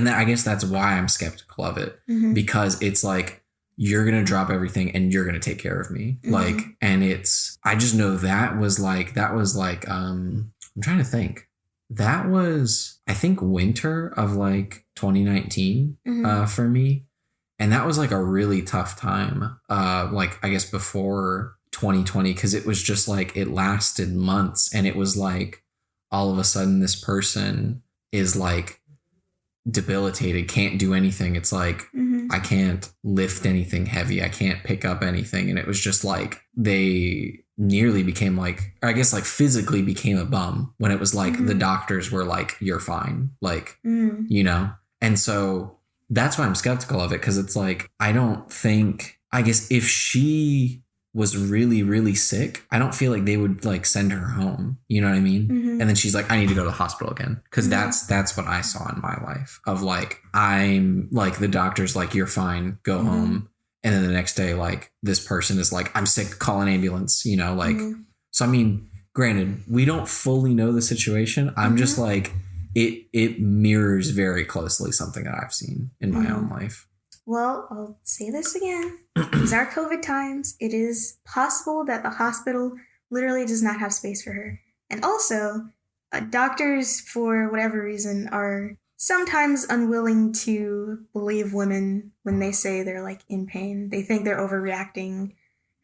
that, I guess that's why I'm skeptical of it, because it's you're gonna drop everything and you're gonna take care of me, and I just know that was I'm trying to think, that was I think winter of 2019 for me, and that was a really tough time, I guess before 2020, because it was just it lasted months, and it was all of a sudden this person is debilitated, can't do anything. It's I can't lift anything heavy, I can't pick up anything, and it was just they nearly became I guess physically became a bum, when it was the doctors were you're fine, And so that's why I'm skeptical of it, because it's like, I don't think, I guess if she was really, really sick, I don't feel like they would like send her home. You know what I mean? Mm-hmm. And then she's like, I need to go to the hospital again. Because that's what I saw in my life of like, I'm like, the doctor's like, you're fine, go home. And then the next day, like this person is like, I'm sick, call an ambulance, you know, like, so I mean, granted, we don't fully know the situation. I'm just like, it mirrors very closely something that I've seen in my own life. Well, I'll say this again. These are COVID times. It is possible that the hospital literally does not have space for her. And also, doctors, for whatever reason, are sometimes unwilling to believe women when they say they're like in pain. They think they're overreacting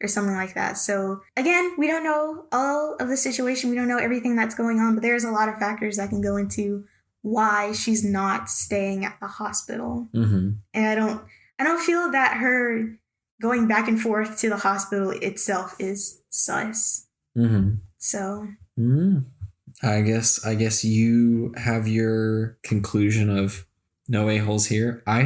or something like that. So again, we don't know all of the situation. We don't know everything that's going on, but there's a lot of factors that can go into why she's not staying at the hospital. And I don't feel that her going back and forth to the hospital itself is sus. So I guess you have your conclusion of no a-holes here. I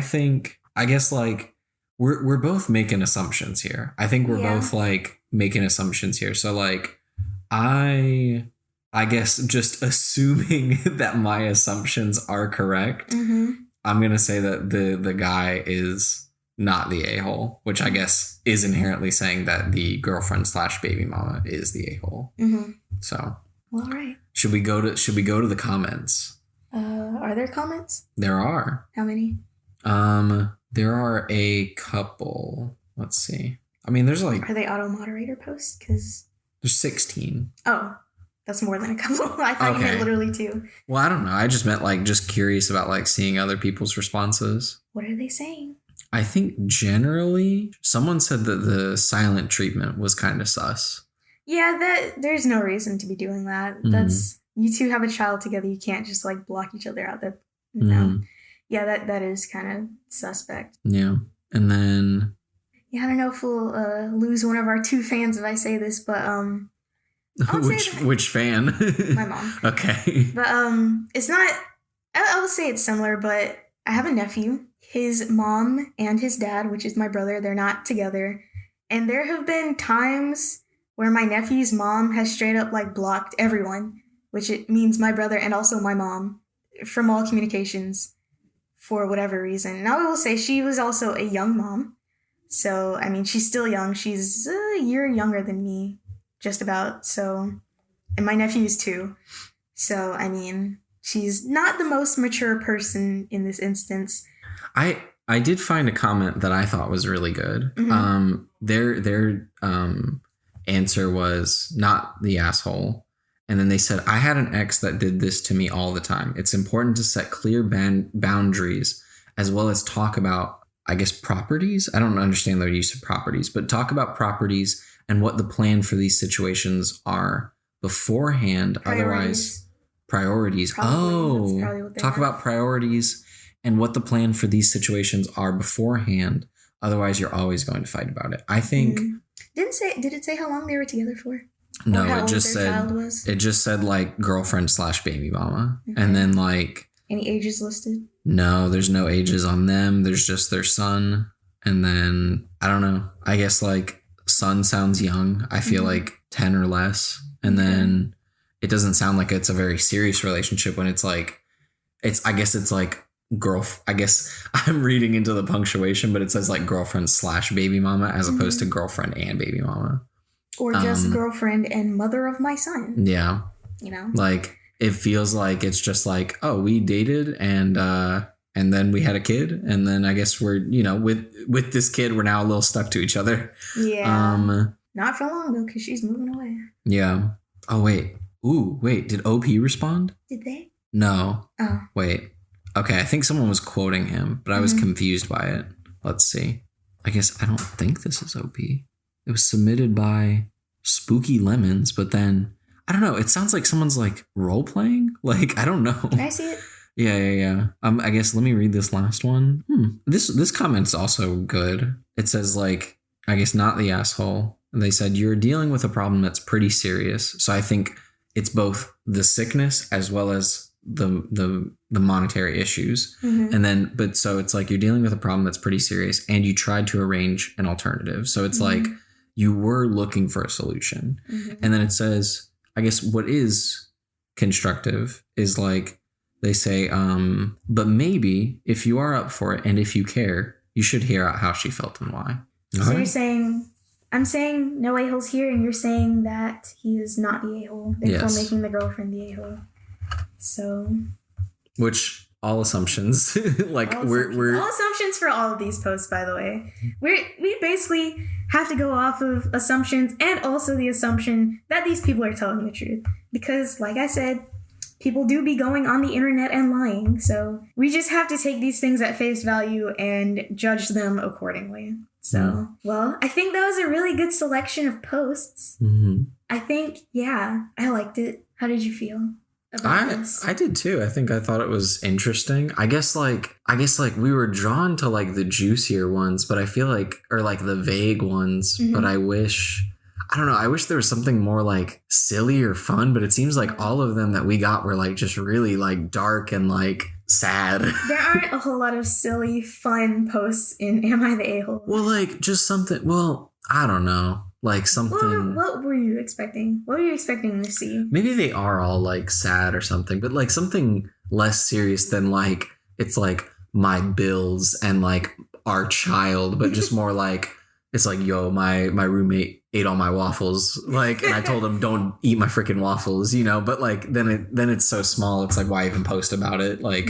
guess like we're both making assumptions here. I think we're both like making assumptions here. So like I guess just assuming that my assumptions are correct, I'm going to say that the guy is not the a-hole, which I guess is inherently saying that the girlfriend / baby mama is the a-hole. So, well, all right. Should we go to the comments? Are there comments? There are. How many? There are a couple. Let's see. I mean, there's like... Are they auto-moderator posts? Because... There's 16. Oh, that's more than a couple. I thought you meant literally 2. Well, I don't know. I just meant like just curious about like seeing other people's responses. What are they saying? I think generally someone said that the silent treatment was kind of sus. Yeah, there's no reason to be doing that. That's, you two have a child together. You can't just like block each other out. No. Yeah, that is kind of suspect. Yeah. And then... Yeah, I don't know if we'll lose one of our 2 fans if I say this, but which fan? My mom. Okay. But it's not... I would say it's similar, but I have a nephew. His mom and his dad, which is my brother, they're not together. And there have been times where my nephew's mom has straight up like blocked everyone, which it means my brother and also my mom, from all communications for whatever reason. Now I will say she was also a young mom. So, I mean, she's still young. She's a year younger than me, just about. So, and my nephew is 2. So, I mean, she's not the most mature person in this instance. I did find a comment that I thought was really good. Their answer was not the asshole. And then they said, I had an ex that did this to me all the time. It's important to set clear boundaries as well as talk about, I guess, properties. I don't understand their use of properties, but talk about properties and what the plan for these situations are beforehand. Otherwise, priorities. Talk about priorities and what the plan for these situations are beforehand. Otherwise, you're always going to fight about it. I think. Did it say how long they were together for? No, it just said like girlfriend / baby mama. Okay. And then like... Any ages listed? No, there's no ages on them. There's just their son. And then, I don't know. I guess like son sounds young. I feel like 10 or less. And then it doesn't sound like it's a very serious relationship when it's like, I guess it's like I guess I'm reading into the punctuation, but it says like girlfriend / baby mama as opposed to girlfriend and baby mama. Or just girlfriend and mother of my son. Yeah. You know? Like, it feels like it's just like, oh, we dated and then we had a kid. And then I guess we're, you know, with this kid, we're now a little stuck to each other. Yeah. Not for long, though, because she's moving away. Yeah. Oh, wait. Ooh, wait. Did OP respond? Did they? No. Oh. Wait. Okay, I think someone was quoting him, but I was confused by it. Let's see. I guess I don't think this is OP. It was submitted by Spooky Lemons, but then, I don't know. It sounds like someone's like role playing. Like, I don't know. Can I see it? Yeah. I guess let me read this last one. This comment's also good. It says like, I guess not the asshole. They said, you're dealing with a problem that's pretty serious. So I think it's both the sickness as well as the the monetary issues. And then, but so it's like you're dealing with a problem that's pretty serious and you tried to arrange an alternative. So it's like you were looking for a solution. And then it says, I guess what is constructive is like they say, but maybe if you are up for it and if you care, you should hear out how she felt and why. So you're saying, I'm saying no a-holes here, and you're saying that he is not the a-hole, therefore making the girlfriend the a-hole. So, which all assumptions, like we're all assumptions for all of these posts, by the way. We basically have to go off of assumptions and also the assumption that these people are telling the truth, because, like I said, people do be going on the internet and lying. So we just have to take these things at face value and judge them accordingly. So, well, I think that was a really good selection of posts. I think, yeah, I liked it. How did you feel about this? I did too. I thought it was interesting. I guess like we were drawn to like the juicier ones, but I feel like, or like the vague ones, but I wish there was something more like silly or fun, but it seems like all of them that we got were like just really like dark and like sad. There aren't a whole lot of silly, fun posts in Am I the A-hole? Well, like just something, well, I don't know. Like something. What were you expecting? What were you expecting to see? Maybe they are all like sad or something, but like something less serious than like, it's like my bills and like our child, but just more like, it's like, yo, my roommate ate all my waffles. Like, and I told him, don't eat my freaking waffles, you know, but like, then it's so small. It's like, why even post about it? Like,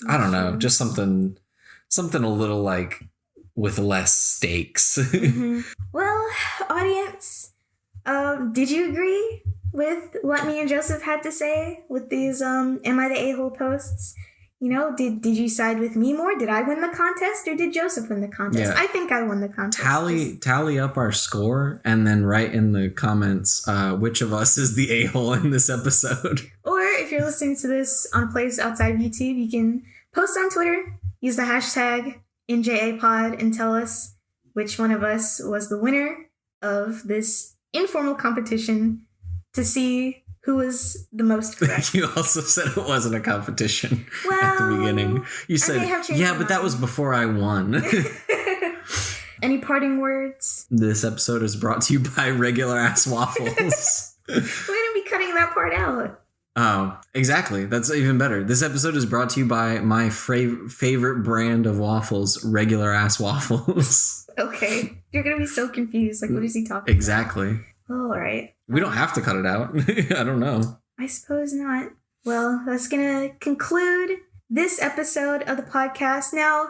I don't know, just something a little like with less stakes. Well, audience, did you agree with what me and Joseph had to say with these, Am I the A-hole posts? You know, did you side with me more? Did I win the contest or did Joseph win the contest? Yeah. I think I won the contest. Tally up our score and then write in the comments which of us is the a-hole in this episode. Or if you're listening to this on a place outside of YouTube, you can post on Twitter, use the hashtag NJAPod, and tell us which one of us was the winner of this informal competition to see who was the most correct. You also said it wasn't a competition at the beginning. You said, yeah, but that was before I won. Any parting words? This episode is brought to you by Regular Ass Waffles. We're going to be cutting that part out. Oh, exactly. That's even better. This episode is brought to you by my favorite brand of waffles, Regular Ass Waffles. Okay. You're going to be so confused. Like, what is he talking about? Exactly. Oh, all right. We don't have to cut it out. I don't know. I suppose not. Well, that's going to conclude this episode of the podcast. Now,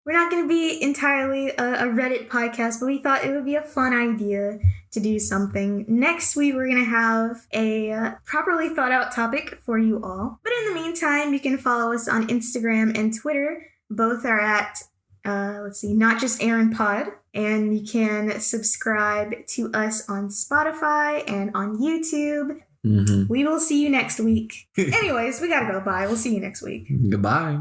we're not going to be entirely a Reddit podcast, but we thought it would be a fun idea to do something. Next week, we're going to have a properly thought out topic for you all. But in the meantime, you can follow us on Instagram and Twitter. Both are at, Not Just Arin Pod. And you can subscribe to us on Spotify and on YouTube. We will see you next week. Anyways, we gotta go. Bye. We'll see you next week. Goodbye.